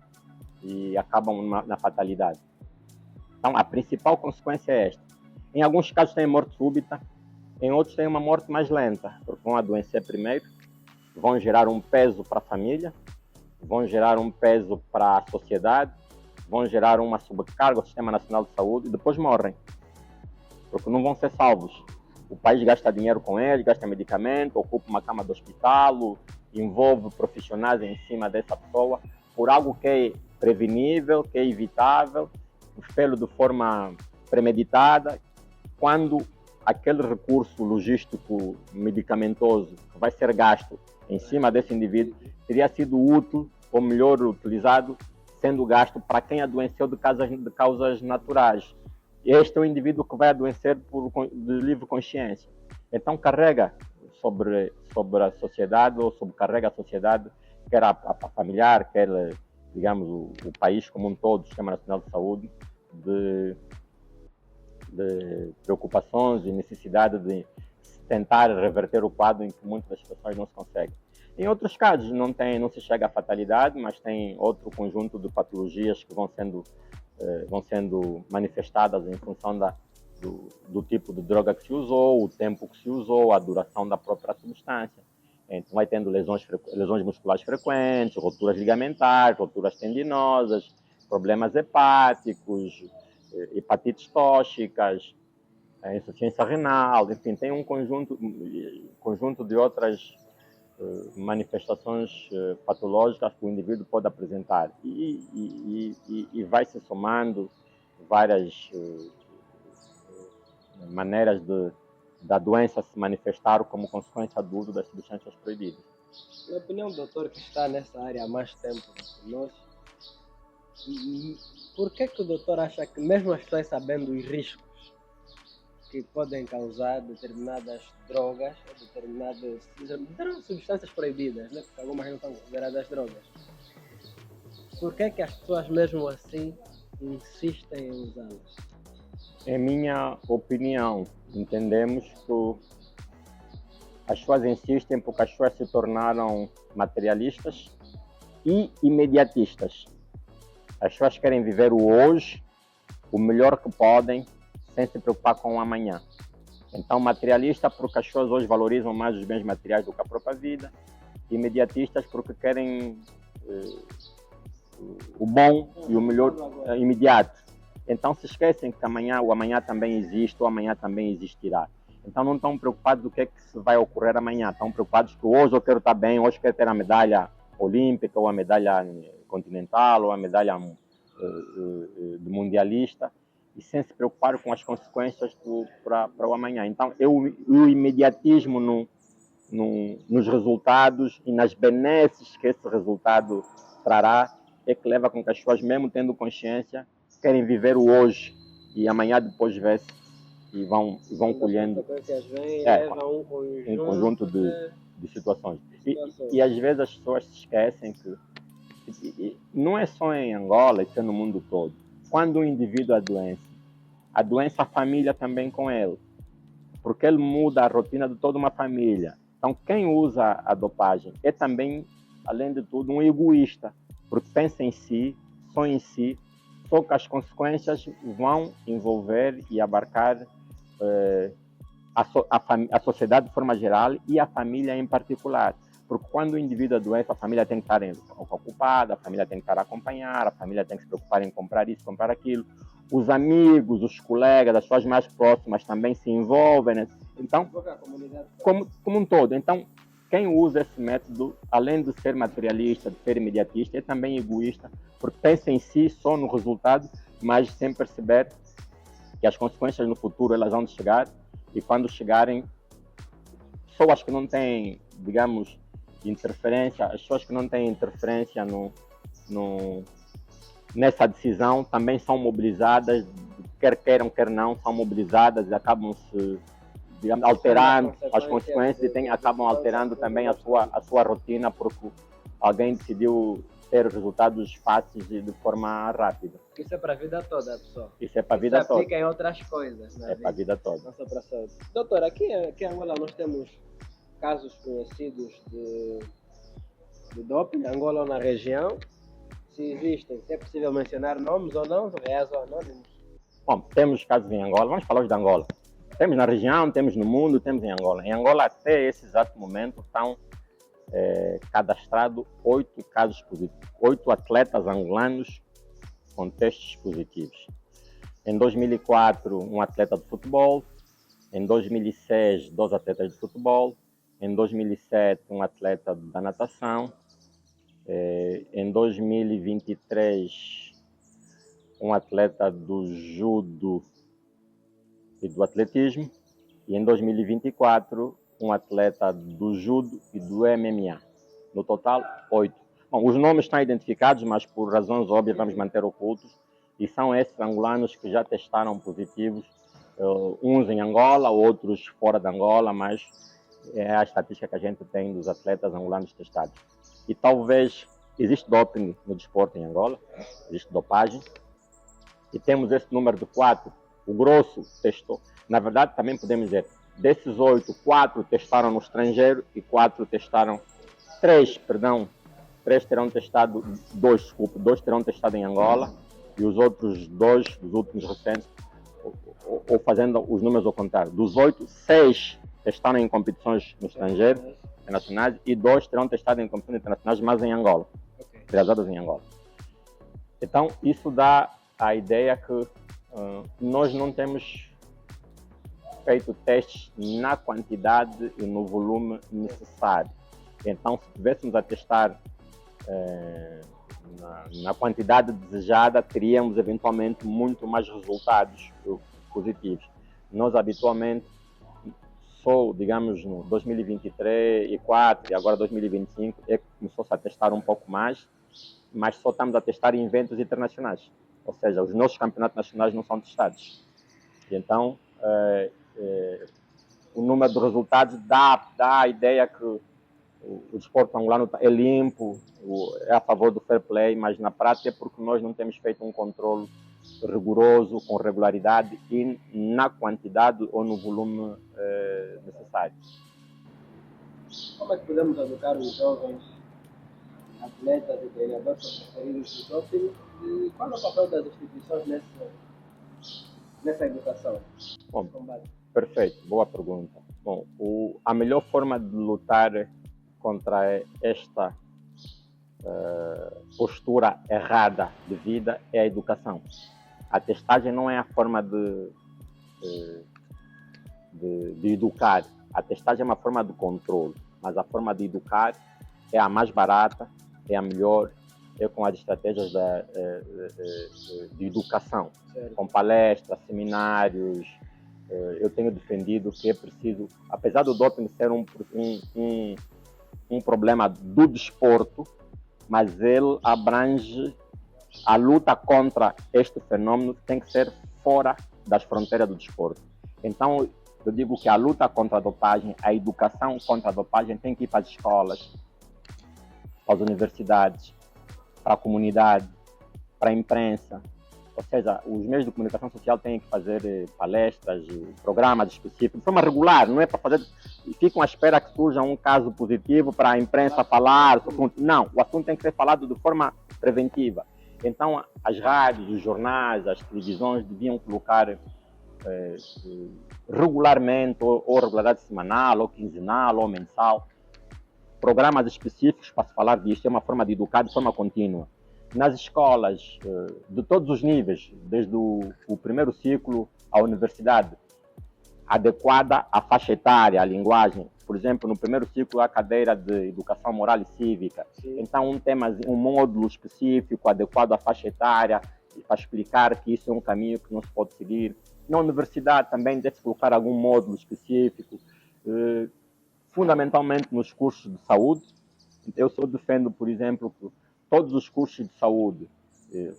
B: e acabam na fatalidade. Então, a principal consequência é esta. Em alguns casos tem morte súbita, em outros tem uma morte mais lenta, porque vão adoecer primeiro, vão gerar um peso para a família, vão gerar um peso para a sociedade, vão gerar uma sobrecarga ao Sistema Nacional de Saúde e depois morrem, porque não vão ser salvos. O país gasta dinheiro com eles, gasta medicamento, ocupa uma cama de hospital, envolve profissionais em cima dessa pessoa, por algo que é prevenível, que é evitável, fê-lo de forma premeditada, quando aquele recurso logístico medicamentoso que vai ser gasto em cima desse indivíduo teria sido útil ou melhor utilizado sendo gasto para quem adoeceu de causas naturais. Este é o indivíduo que vai adoecer de livre consciência. Então carrega sobre a sociedade ou sobrecarrega a sociedade, quer a familiar, quer, digamos, o país como um todo, o Sistema Nacional de Saúde, de preocupações e necessidade de tentar reverter o quadro em que muitas das situações não se consegue. Em outros casos não se chega à fatalidade, mas tem outro conjunto de patologias que vão sendo manifestadas em função do tipo de droga que se usou, o tempo que se usou, a duração da própria substância. Então vai tendo lesões musculares frequentes, rupturas ligamentares, rupturas tendinosas, problemas hepáticos, hepatites tóxicas, insuficiência renal, enfim, tem um conjunto de outras manifestações patológicas que o indivíduo pode apresentar e vai se somando várias maneiras da doença se manifestar como consequência do uso das substâncias proibidas.
A: Na opinião do doutor que está nessa área há mais tempo que nós, por que o doutor acha que mesmo as pessoas sabendo os riscos que podem causar determinadas drogas, determinadas substâncias proibidas, né? Porque algumas não são consideradas drogas, por que as pessoas mesmo assim insistem em usá-las?
B: Em minha opinião, entendemos que as pessoas insistem porque as pessoas se tornaram materialistas e imediatistas. As pessoas querem viver o hoje, o melhor que podem, sem se preocupar com o amanhã. Então, materialista porque as pessoas hoje valorizam mais os bens materiais do que a própria vida. Imediatistas porque querem o bom e o melhor imediato. Então, se esquecem que o amanhã também existe, o amanhã também existirá. Então, não estão preocupados do que é que vai ocorrer amanhã. Estão preocupados que hoje eu quero estar bem, hoje quero ter a medalha olímpica, ou a medalha continental, ou a medalha de mundialista, e sem se preocupar com as consequências para o amanhã. Então, o imediatismo nos resultados e nas benesses que esse resultado trará é que leva com que as pessoas, mesmo tendo consciência, querem viver o hoje e amanhã depois vê-se e vão colhendo um conjunto de situações. E às vezes as pessoas se esquecem que não é só em Angola, isso é no mundo todo. Quando o indivíduo adoece a família também com ele, porque ele muda a rotina de toda uma família. Então, quem usa a dopagem é também, além de tudo, um egoísta, porque pensa em si, só em si, só que as consequências vão envolver e abarcar a sociedade de forma geral e a família em particular. Porque quando o indivíduo é doente, a família tem que estar ocupada, a família tem que estar a acompanhar, a família tem que se preocupar em comprar isso, comprar aquilo. Os amigos, os colegas, as pessoas mais próximas também se envolvem, né? Então, como um todo. Então, quem usa esse método, além de ser materialista, de ser imediatista, é também egoísta, porque pensa em si, só no resultado, mas sem perceber que as consequências no futuro elas vão chegar, e quando chegarem, pessoas que não têm, digamos, interferência, as pessoas que não têm interferência nessa decisão também são mobilizadas, quer queiram, quer não, são mobilizadas e acabam se, digamos, alterando as consequências e acabam alterando também a sua rotina, porque alguém decidiu ter resultados fáceis e de forma rápida.
A: Isso é para a vida toda, pessoal.
B: Isso é para a vida toda.
A: Isso aplica em outras coisas.
B: É para a vida toda.
A: Não só para a saúde. Doutor, aqui em Angola nós temos casos conhecidos de doping, na Angola ou na região. Se existem, se é possível mencionar nomes ou não, reais ou anónimos?
B: Bom, temos casos em Angola, vamos falar de Angola. Temos na região, temos no mundo, temos em Angola. Em Angola, até esse exato momento, estão cadastrados 8 casos positivos, 8 atletas angolanos com testes positivos. Em 2004, um atleta de futebol. Em 2006, 2 atletas de futebol. Em 2007, um atleta da natação. Em 2023, um atleta do judo e do atletismo. E em 2024, um atleta do judo e do MMA. No total, 8. Bom, os nomes estão identificados, mas por razões óbvias vamos manter ocultos. E são esses angolanos que já testaram positivos, uns em Angola, outros fora de Angola, mas é a estatística que a gente tem dos atletas angolanos testados. E talvez existe doping no desporto em Angola, existe dopagem, e temos esse número de 4, o grosso testou. Na verdade, também podemos dizer, desses 8, 4 testaram no estrangeiro e 3 terão testado, 2 terão testado em Angola, e os outros 2, dos últimos recentes, ou fazendo os números ao contrário, dos 8, 6 testaram em competições no estrangeiro, internacionais, e 2 terão testado em competições internacionais, mas em Angola, realizadas em Angola. Então, isso dá a ideia que nós não temos feito testes na quantidade e no volume necessário. Então, se estivéssemos a testar na quantidade desejada, teríamos eventualmente muito mais resultados positivos. Nós, habitualmente, só, digamos, no 2023 e 2024 e agora 2025, começou-se a testar um pouco mais, mas só estamos a testar em eventos internacionais. Ou seja, os nossos campeonatos nacionais não são testados. E então, o número de resultados dá a ideia que o desporto angolano é limpo, é a favor do fair play, mas na prática é porque nós não temos feito um controle rigoroso, com regularidade e na quantidade ou no volume necessário.
A: Como é que podemos educar os jovens atletas e treinadores referidos do doping e qual é o papel das instituições nessa educação?
B: Bom, perfeito, boa pergunta. Bom, a melhor forma de lutar contra esta postura errada de vida é a educação. A testagem não é a forma de educar. A testagem é uma forma de controle, mas a forma de educar é a mais barata, é a melhor, é com as estratégias de educação, certo, com palestras, seminários. Eu tenho defendido que é preciso, apesar do doping ser um problema do desporto, mas ele abrange a luta contra este fenômeno, tem que ser fora das fronteiras do desporto. Então, eu digo que a luta contra a dopagem, a educação contra a dopagem tem que ir para as escolas, para as universidades, para a comunidade, para a imprensa. Ou seja, os meios de comunicação social têm que fazer palestras, programas específicos, de forma regular, não é para fazer... Ficam à espera que surja um caso positivo para a imprensa falar. Não, o assunto tem que ser falado de forma preventiva. Então, as rádios, os jornais, as televisões deviam colocar regularmente, ou regularidade semanal, ou quinzenal, ou mensal, programas específicos para se falar disto, é uma forma de educar de forma contínua. Nas escolas, de todos os níveis, desde o primeiro ciclo à universidade, adequada à faixa etária, à linguagem. Por exemplo, no primeiro ciclo, a cadeira de Educação Moral e Cívica. Sim. Então, um módulo específico, adequado à faixa etária, para explicar que isso é um caminho que não se pode seguir. Na universidade também deve-se colocar algum módulo específico, fundamentalmente nos cursos de saúde. Eu defendo, por exemplo, que todos os cursos de saúde,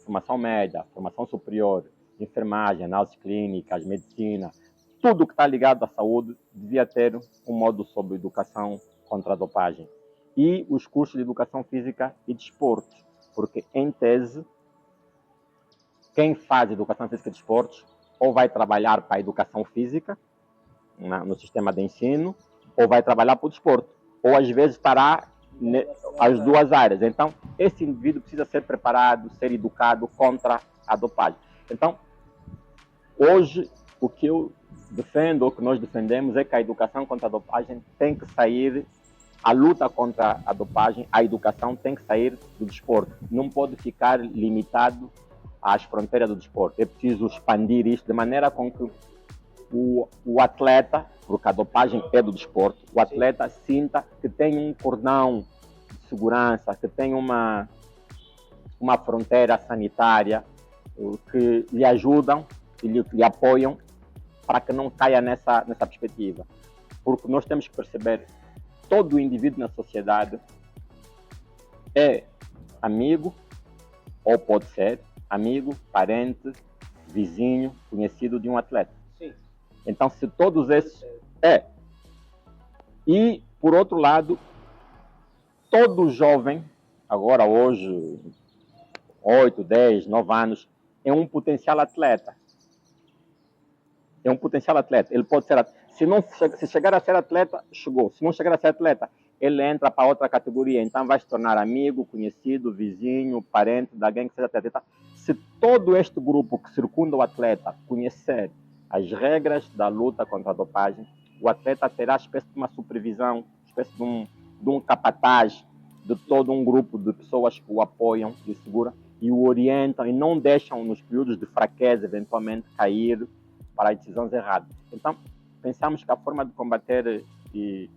B: formação média, formação superior, enfermagem, análise clínicas, medicina, tudo que está ligado à saúde devia ter um módulo sobre educação contra a dopagem. E os cursos de educação física e desporto, porque, em tese, quem faz educação física e desportos ou vai trabalhar para a educação física, no sistema de ensino, ou vai trabalhar para o desporto, ou às vezes estará as duas áreas. Então, esse indivíduo precisa ser preparado, ser educado contra a dopagem. Então, hoje, o que eu defendo, ou que nós defendemos, é que a educação contra a dopagem tem que sair, a luta contra a dopagem, a educação tem que sair do desporto. Não pode ficar limitado às fronteiras do desporto. É preciso expandir isto de maneira com que o atleta, porque a dopagem é do desporto, o atleta sinta que tem um cordão de segurança, que tem uma fronteira sanitária que lhe ajudam e lhe apoiam para que não caia nessa perspectiva. Porque nós temos que perceber que todo indivíduo na sociedade é amigo, ou pode ser amigo, parente, vizinho, conhecido de um atleta. Sim. Então, se todos esses... E, por outro lado, todo jovem, agora hoje, 8, 10, 9 anos, é um potencial atleta. É um potencial atleta. Ele pode ser... Se chegar a ser atleta, chegou. Se não chegar a ser atleta, ele entra para outra categoria. Então, vai se tornar amigo, conhecido, vizinho, parente de alguém que seja atleta. Então, se todo este grupo que circunda o atleta conhecer as regras da luta contra a dopagem, o atleta terá uma espécie de uma supervisão, espécie de um capataz, de todo um grupo de pessoas que o apoiam e o seguram e o orientam e não deixam nos períodos de fraqueza, eventualmente, cair para as decisões erradas. Então, pensamos que a forma de combater e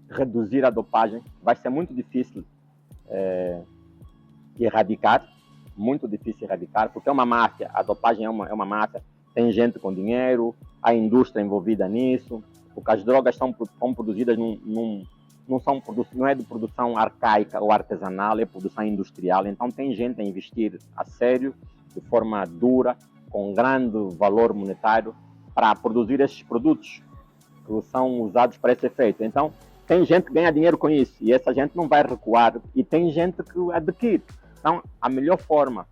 B: reduzir a dopagem vai ser muito difícil erradicar, muito difícil erradicar, porque é uma máfia, a dopagem é uma máfia, tem gente com dinheiro, a indústria envolvida nisso, porque as drogas são produzidas não é de produção arcaica ou artesanal, é produção industrial, então tem gente a investir a sério, de forma dura, com grande valor monetário, para produzir esses produtos que são usados para esse efeito. Então, tem gente que ganha dinheiro com isso, e essa gente não vai recuar, e tem gente que adquire. Então, a melhor forma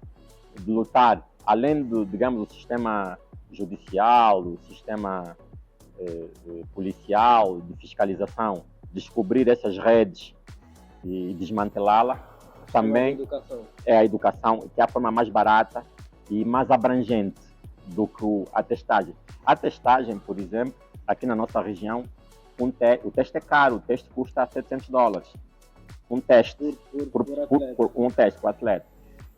B: de lutar, além do, digamos, do sistema judicial, do sistema policial, de fiscalização, descobrir essas redes e desmantelá-la, também é a educação, que é a forma mais barata e mais abrangente do que a testagem. A testagem, por exemplo, aqui na nossa região, o teste é caro, o teste custa $700. Um teste, por um teste para o atleta.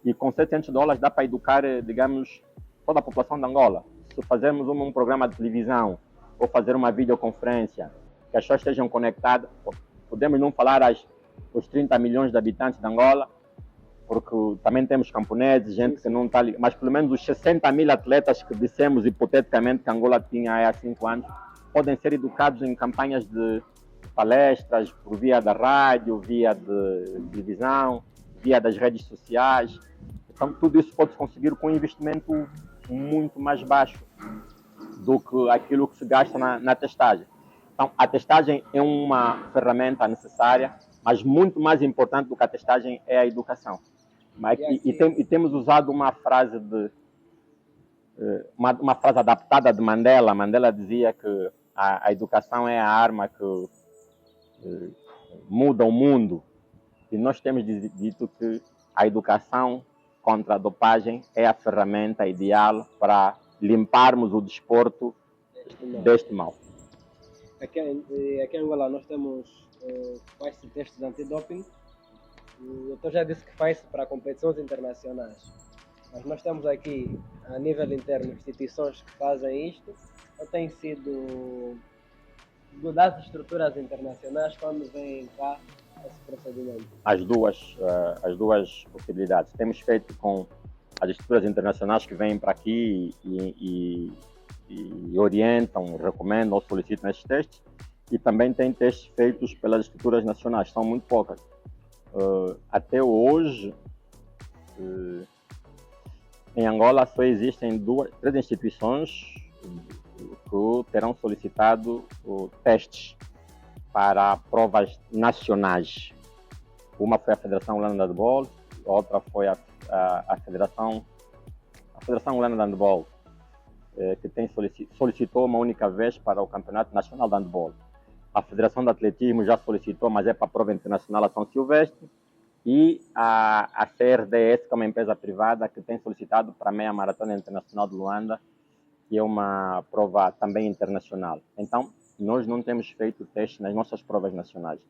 B: E com $700 dá para educar, digamos, toda a população de Angola. Se fazermos um programa de televisão ou fazer uma videoconferência, que as pessoas estejam conectadas, podemos não falar os 30 milhões de habitantes de Angola, porque também temos camponeses, gente que não está ligada, mas pelo menos os 60 mil atletas que dissemos hipoteticamente que Angola tinha há 5 anos, podem ser educados em campanhas de palestras, por via da rádio, via de televisão, via das redes sociais. Então, tudo isso pode-se conseguir com um investimento muito mais baixo do que aquilo que se gasta na testagem. Então, a testagem é uma ferramenta necessária, mas muito mais importante do que a testagem é a educação. E temos usado uma frase uma frase adaptada de Mandela. Mandela dizia que a educação é a arma que muda o mundo. E nós temos dito que a educação contra a dopagem é a ferramenta ideal para limparmos o desporto deste mal.
A: Aqui em Angola nós temos faz-se testes antidoping. O doutor já disse que faz-se para competições internacionais. Mas nós temos aqui, a nível interno, instituições que fazem isto, ou tem sido das estruturas internacionais quando vêm cá esse procedimento?
B: As duas possibilidades. Temos feito com as estruturas internacionais que vêm para aqui e orientam, recomendam ou solicitam esses testes, e também tem testes feitos pelas estruturas nacionais, são muito poucas. Até hoje, em Angola só existem três instituições que terão solicitado testes para provas nacionais. Uma foi a Federação Angolana de Handball, outra foi a Federação Angolana de Handball, que solicitou uma única vez para o Campeonato Nacional de Handball. A Federação de Atletismo já solicitou, mas é para a prova internacional a São Silvestre. E a CRDS, que é uma empresa privada, que tem solicitado para a Meia Maratona Internacional de Luanda, que é uma prova também internacional. Então, nós não temos feito teste nas nossas provas nacionais.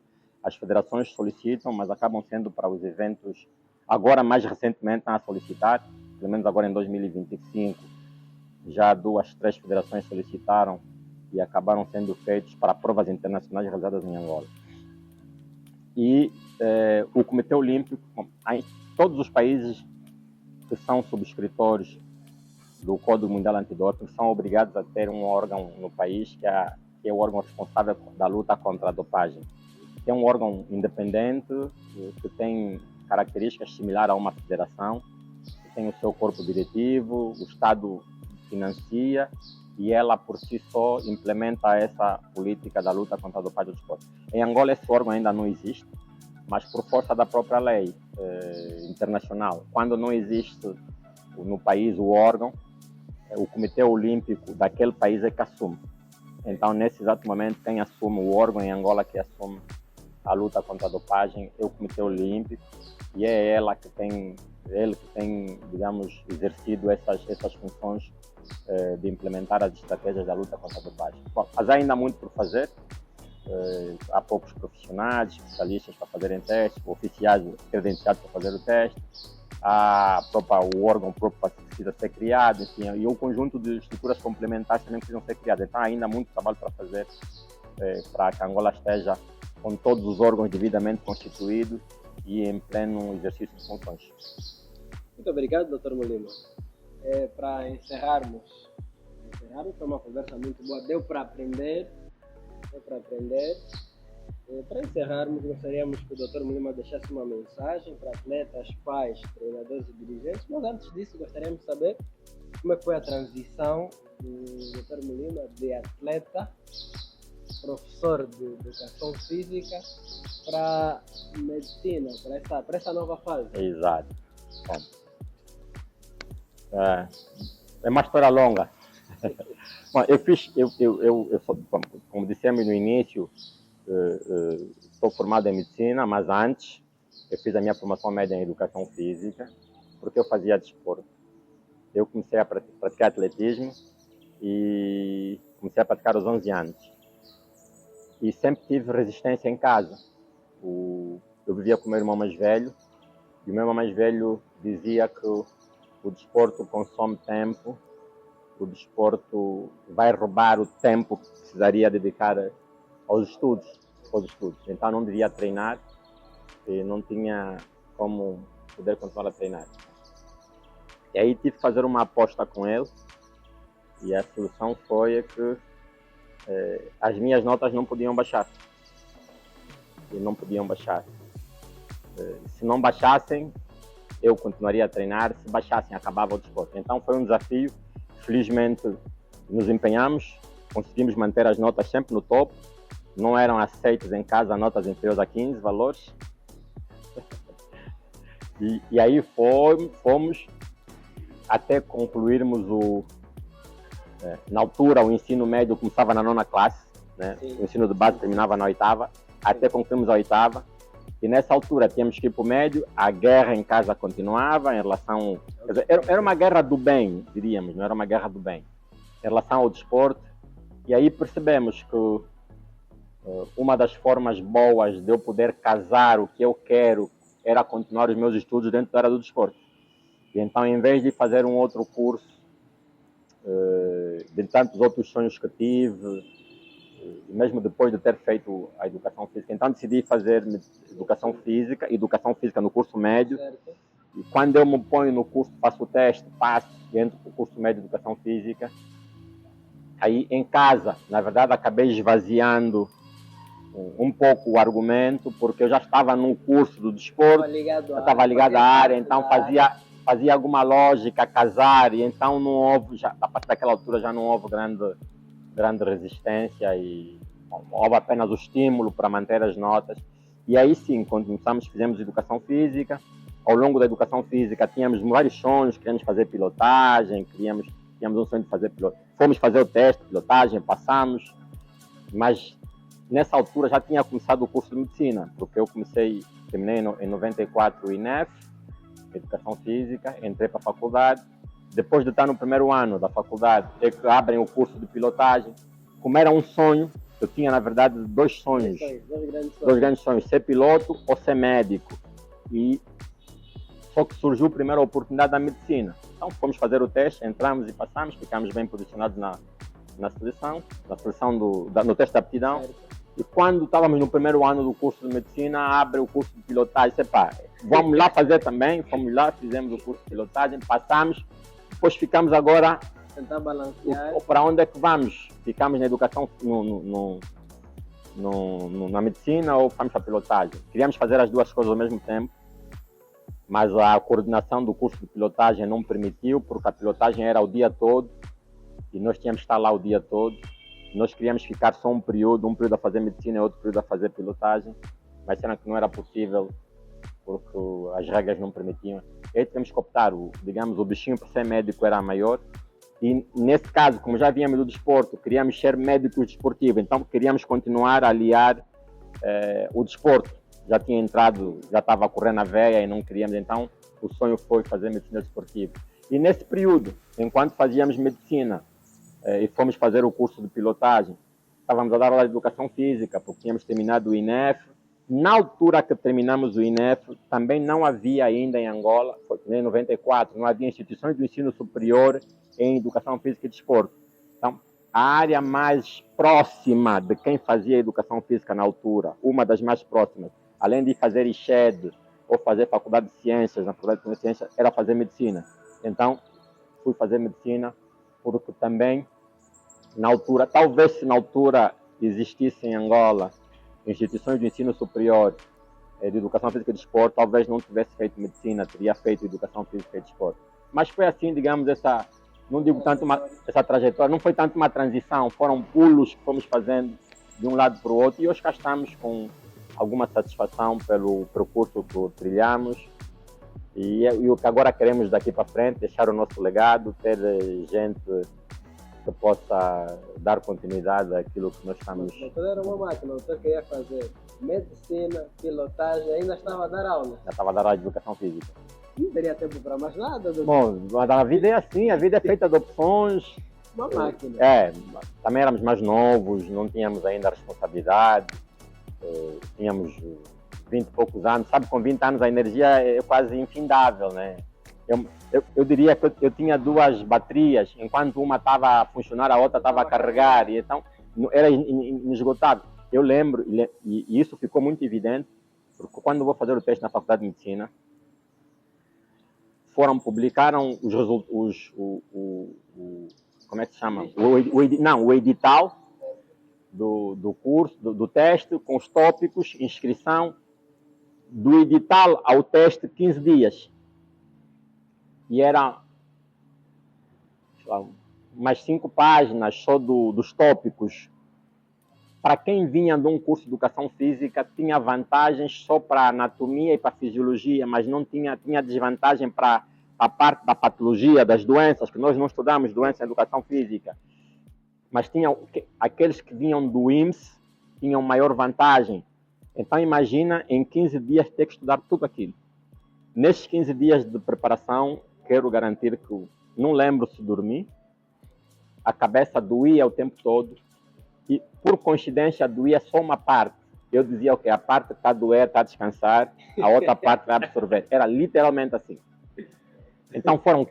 B: As federações solicitam, mas acabam sendo para os eventos. Agora, mais recentemente, estão a solicitar, pelo menos agora em 2025, já 2, 3 federações solicitaram e acabaram sendo feitos para provas internacionais realizadas em Angola. E o Comitê Olímpico, todos os países que são subscritores do Código Mundial Antidoping são obrigados a ter um órgão no país que é o órgão responsável da luta contra a dopagem. É um órgão independente que tem características similares a uma federação, que tem o seu corpo diretivo, o Estado financia e ela por si só implementa essa política da luta contra a dopagem do esporte. Em Angola esse órgão ainda não existe, mas por força da própria lei internacional. Quando não existe no país o órgão, o Comitê Olímpico daquele país é que assume. Então, nesse exato momento, quem assume o órgão em Angola que assume a luta contra a dopagem é o Comitê Olímpico, e é ele que tem, digamos, exercido essas funções de implementar as estratégias da luta contra a dopagem. Bom, mas há ainda muito por fazer. Há poucos profissionais, especialistas para fazerem testes, oficiais credenciados para fazer o teste, o órgão próprio precisa ser criado, enfim, e um conjunto de estruturas complementares também precisam ser criadas. Então há ainda muito trabalho para fazer para que a Angola esteja com todos os órgãos devidamente constituídos e em pleno exercício de funções.
A: Muito obrigado, Dr. Molina. Para encerrarmos, foi uma conversa muito boa, deu para aprender. Para encerrarmos, gostaríamos que o Dr. Molina deixasse uma mensagem para atletas, pais, treinadores e dirigentes, mas antes disso gostaríamos de saber como é que foi a transição do Dr. Molina de atleta, professor de educação física, para medicina, para essa nova fase.
B: Exato. Bom, é uma história longa. Bom, como dissemos no início, sou formado em medicina, mas antes eu fiz a minha formação média em educação física, porque eu fazia desporto. Eu comecei a praticar atletismo e comecei a praticar aos 11 anos. E sempre tive resistência em casa. Eu vivia com o meu irmão mais velho, e o meu irmão mais velho dizia que o desporto consome tempo, o desporto vai roubar o tempo que precisaria dedicar aos estudos. Então não devia treinar e não tinha como poder continuar a treinar. E aí tive que fazer uma aposta com ele e a solução foi que as minhas notas não podiam baixar. Se não baixassem, eu continuaria a treinar. Se baixassem, acabava o desporto. Então foi um desafio. Felizmente nos empenhamos, conseguimos manter as notas sempre no topo. Não eram aceitas em casa notas inferiores a 15 valores. E aí fomos até concluirmos na altura o ensino médio começava na 9ª classe, né? O ensino de base terminava na 8ª, até concluímos a 8ª. E nessa altura tínhamos que ir para o médio, a guerra em casa continuava em relação... Quer dizer, era uma guerra do bem, diríamos, não era uma guerra do bem. Em relação ao desporto, e aí percebemos que uma das formas boas de eu poder casar o que eu quero era continuar os meus estudos dentro da área do desporto. E então, em vez de fazer um outro curso, de tantos outros sonhos que tive, mesmo depois de ter feito a educação física, então decidi fazer educação física no curso médio.
A: Certo.
B: E quando eu me ponho no curso, faço o teste, passo dentro do curso médio de educação física, aí em casa, na verdade, acabei esvaziando um pouco o argumento, porque eu já estava no curso do desporto, estava ligado à área, então fazia alguma lógica casar, e então não houve, a partir daquela altura já não houve grande resistência, e houve apenas o estímulo para manter as notas. E aí sim, começamos, fizemos educação física. Ao longo da educação física tínhamos vários sonhos, queríamos fazer pilotagem, tínhamos um sonho de fazer pilotagem. Fomos fazer o teste de pilotagem, passamos, mas nessa altura já tinha começado o curso de medicina, porque eu terminei em 94 o INEF, educação física, entrei para a faculdade. Depois de estar no primeiro ano da faculdade, é que abrem o curso de pilotagem. Como era um sonho, eu tinha, na verdade, dois grandes sonhos, ser piloto ou ser médico. E só que surgiu primeiro a oportunidade da medicina. Então fomos fazer o teste, entramos e passamos, ficamos bem posicionados na seleção no teste de aptidão. E quando estávamos no primeiro ano do curso de medicina, abre o curso de pilotagem. Vamos lá fazer também. Fomos lá, fizemos o curso de pilotagem, passamos. Depois ficamos agora...
A: Tentar balancear.
B: Para onde é que vamos? Ficamos na educação, na medicina, ou vamos para a pilotagem? Queríamos fazer as duas coisas ao mesmo tempo, mas a coordenação do curso de pilotagem não permitiu, porque a pilotagem era o dia todo, e nós tínhamos que estar lá o dia todo. Nós queríamos ficar só um período a fazer medicina e outro período a fazer pilotagem, mas sendo que não era possível, porque as regras não permitiam. E aí tivemos que optar, o bichinho para ser médico era maior, e nesse caso, como já viemos do desporto, queríamos ser médicos desportivos, então queríamos continuar a aliar o desporto. Já tinha entrado, já estava a correr na veia e não queríamos, então o sonho foi fazer medicina desportiva. E nesse período, enquanto fazíamos medicina e fomos fazer o curso de pilotagem, estávamos a dar aula de educação física, porque tínhamos terminado o INEF. Na altura que terminamos o INEF, também não havia ainda em Angola, foi em 94, não havia instituições de ensino superior em educação física e desporto. Então, a área mais próxima de quem fazia educação física na altura, uma das mais próximas, além de fazer ICHED ou fazer faculdade de ciências, na faculdade de ciências, era fazer medicina. Então, fui fazer medicina, porque também, na altura, talvez se na altura existisse em Angola instituições de ensino superior de educação física e desporto, talvez não tivesse feito medicina, teria feito educação física e desporto. Mas foi assim, digamos, essa trajetória, não foi tanto uma transição, foram pulos que fomos fazendo de um lado para o outro, e hoje cá estamos com alguma satisfação pelo percurso que trilhamos, e o que agora queremos daqui para frente, deixar o nosso legado, ter gente que possa dar continuidade àquilo que nós estamos...
A: O doutor era uma máquina, o doutor queria fazer medicina, pilotagem, ainda estava a dar aula.
B: Já estava a dar aula de educação física.
A: Não teria tempo para mais nada, doutor?
B: Bom, a vida é assim, a vida é feita de opções.
A: Uma máquina.
B: Também éramos mais novos, não tínhamos ainda a responsabilidade, tínhamos 20 e poucos anos, sabe, com 20 anos a energia é quase infindável, né? Eu diria que eu tinha duas baterias, enquanto uma estava a funcionar, a outra estava a carregar, e então era inesgotável. Eu lembro, e isso ficou muito evidente, porque quando eu vou fazer o teste na Faculdade de Medicina, publicaram os resultados, como é que se chama? O edital do curso, do teste, com os tópicos, inscrição, do edital ao teste 15 dias. E era umas 5 páginas só dos tópicos. Para quem vinha de um curso de educação física, tinha vantagens só para anatomia e para fisiologia, mas não tinha desvantagem para a parte da patologia, das doenças, que nós não estudamos doença em educação física. Mas aqueles que vinham do IMSS tinham maior vantagem. Então imagina em 15 dias ter que estudar tudo aquilo. Nesses 15 dias de preparação, quero garantir que não lembro se dormi, a cabeça doía o tempo todo, e por coincidência doía só uma parte. Eu dizia, ok, a parte que está a doer, está a descansar, a outra parte vai absorver. Era literalmente assim. Então foram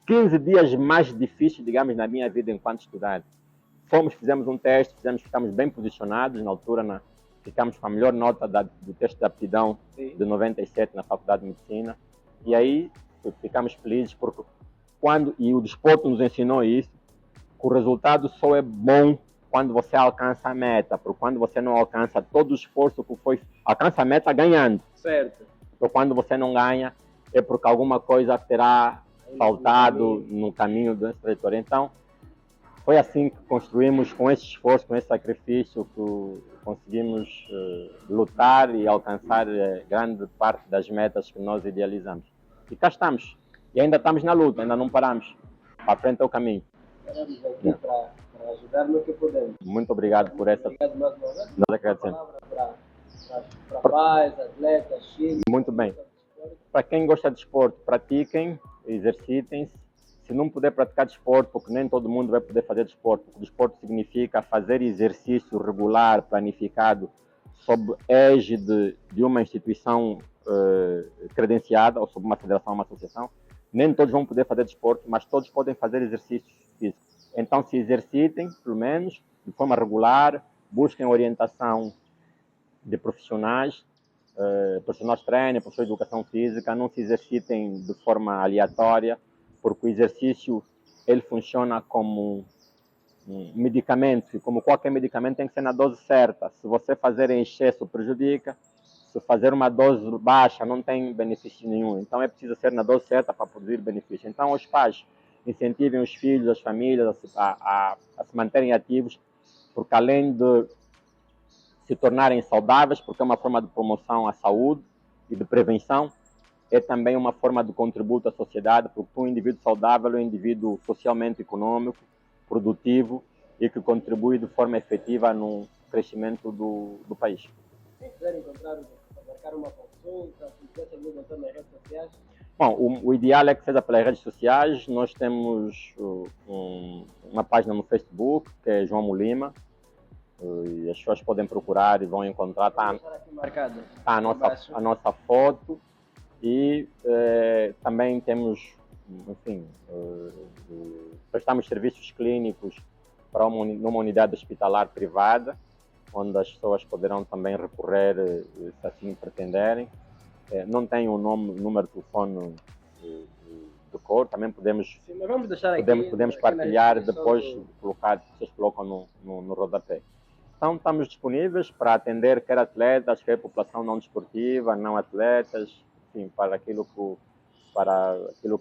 B: 15 dias mais difíceis, digamos, na minha vida enquanto estudante. Fizemos um teste, ficamos bem posicionados na altura, ficamos com a melhor nota do teste de aptidão de 97 na Faculdade de Medicina. E aí ficamos felizes porque e o desporto nos ensinou isso, que o resultado só é bom quando você alcança a meta, porque quando você não alcança todo o esforço que foi, alcança a meta ganhando.
A: Certo.
B: Então quando você não ganha, é porque alguma coisa terá faltado no caminho dessa trajetória. Então, foi assim que construímos, com esse esforço, com esse sacrifício, que conseguimos lutar e alcançar grande parte das metas que nós idealizamos. E cá estamos. E ainda estamos na luta, ainda não paramos. Para frente é o caminho.
A: Estamos aqui para ajudar no que podemos.
B: Muito obrigado por essa.
A: Obrigado mais uma vez.
B: Nós agradecemos.
A: Para pais, atletas, filhos.
B: Muito bem. Para quem gosta de esporte, pratiquem, exercitem-se. Se não puder praticar desporto, porque nem todo mundo vai poder fazer desporto, porque desporto significa fazer exercício regular, planificado, sob égide de uma instituição credenciada, ou sob uma federação, uma associação. Nem todos vão poder fazer desporto, mas todos podem fazer exercícios físicos. Então, se exercitem, pelo menos, de forma regular, busquem orientação de profissionais, profissionais de treino, professores de educação física, não se exercitem de forma aleatória, porque o exercício ele funciona como um medicamento, e como qualquer medicamento tem que ser na dose certa. Se você fazer em excesso, prejudica. Se fazer uma dose baixa, não tem benefício nenhum. Então é preciso ser na dose certa para produzir benefício. Então os pais incentivem os filhos, as famílias a se manterem ativos, porque além de se tornarem saudáveis, porque é uma forma de promoção à saúde e de prevenção, é também uma forma de contributo à sociedade, porque um indivíduo saudável é um indivíduo socialmente econômico, produtivo e que contribui de forma efetiva no crescimento do país.
A: Se quiser marcar uma consulta, se quiser seguir o doutor nas redes sociais.
B: Bom, o ideal é que seja pelas redes sociais. Nós temos uma página no Facebook, que é João Mulima, e as pessoas podem procurar e vão encontrar. Está a nossa foto. E também temos, enfim, prestamos serviços clínicos para numa unidade hospitalar privada, onde as pessoas poderão também recorrer, se assim pretenderem. Não tem o número de telefone de cor, também podemos,
A: sim, mas vamos deixar
B: podemos partilhar e depois vocês colocam no rodapé. Então estamos disponíveis para atender quer atletas, quer população não desportiva, não atletas, enfim, para aquilo que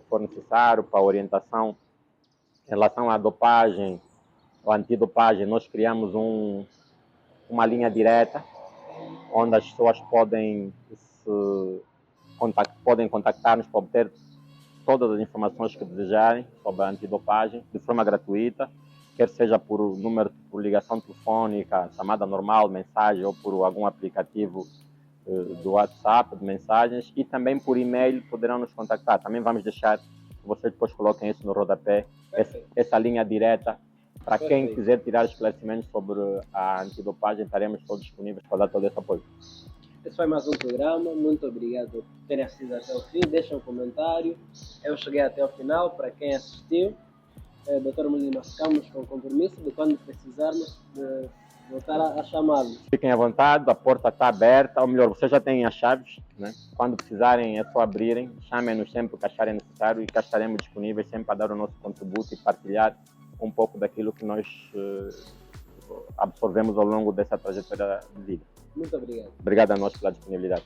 B: for necessário, para a orientação. Em relação à dopagem ou antidopagem, nós criamos uma linha direta, onde as pessoas podem contactar-nos para obter todas as informações que desejarem sobre a antidopagem, de forma gratuita, quer seja por ligação telefônica, chamada normal, mensagem, ou por algum aplicativo do WhatsApp, de mensagens, e também por e-mail poderão nos contactar. Também vamos deixar que vocês depois coloquem isso no rodapé, essa linha direta, para quem quiser tirar esclarecimentos sobre a antidopagem, estaremos todos disponíveis para dar todo esse apoio.
A: Esse foi mais um programa, muito obrigado por terem assistido até o fim, deixem um comentário, eu cheguei até o final, para quem assistiu, Dr. Mulima, ficamos com o compromisso de quando precisarmos de voltar a chamá-los.
B: Fiquem à vontade, a porta está aberta, ou melhor, vocês já têm as chaves, né? Quando precisarem é só abrirem, chamem-nos sempre que acharem necessário e cá estaremos disponíveis sempre para dar o nosso contributo e partilhar um pouco daquilo que nós absorvemos ao longo dessa trajetória de vida.
A: Muito obrigado.
B: Obrigado a nós pela disponibilidade.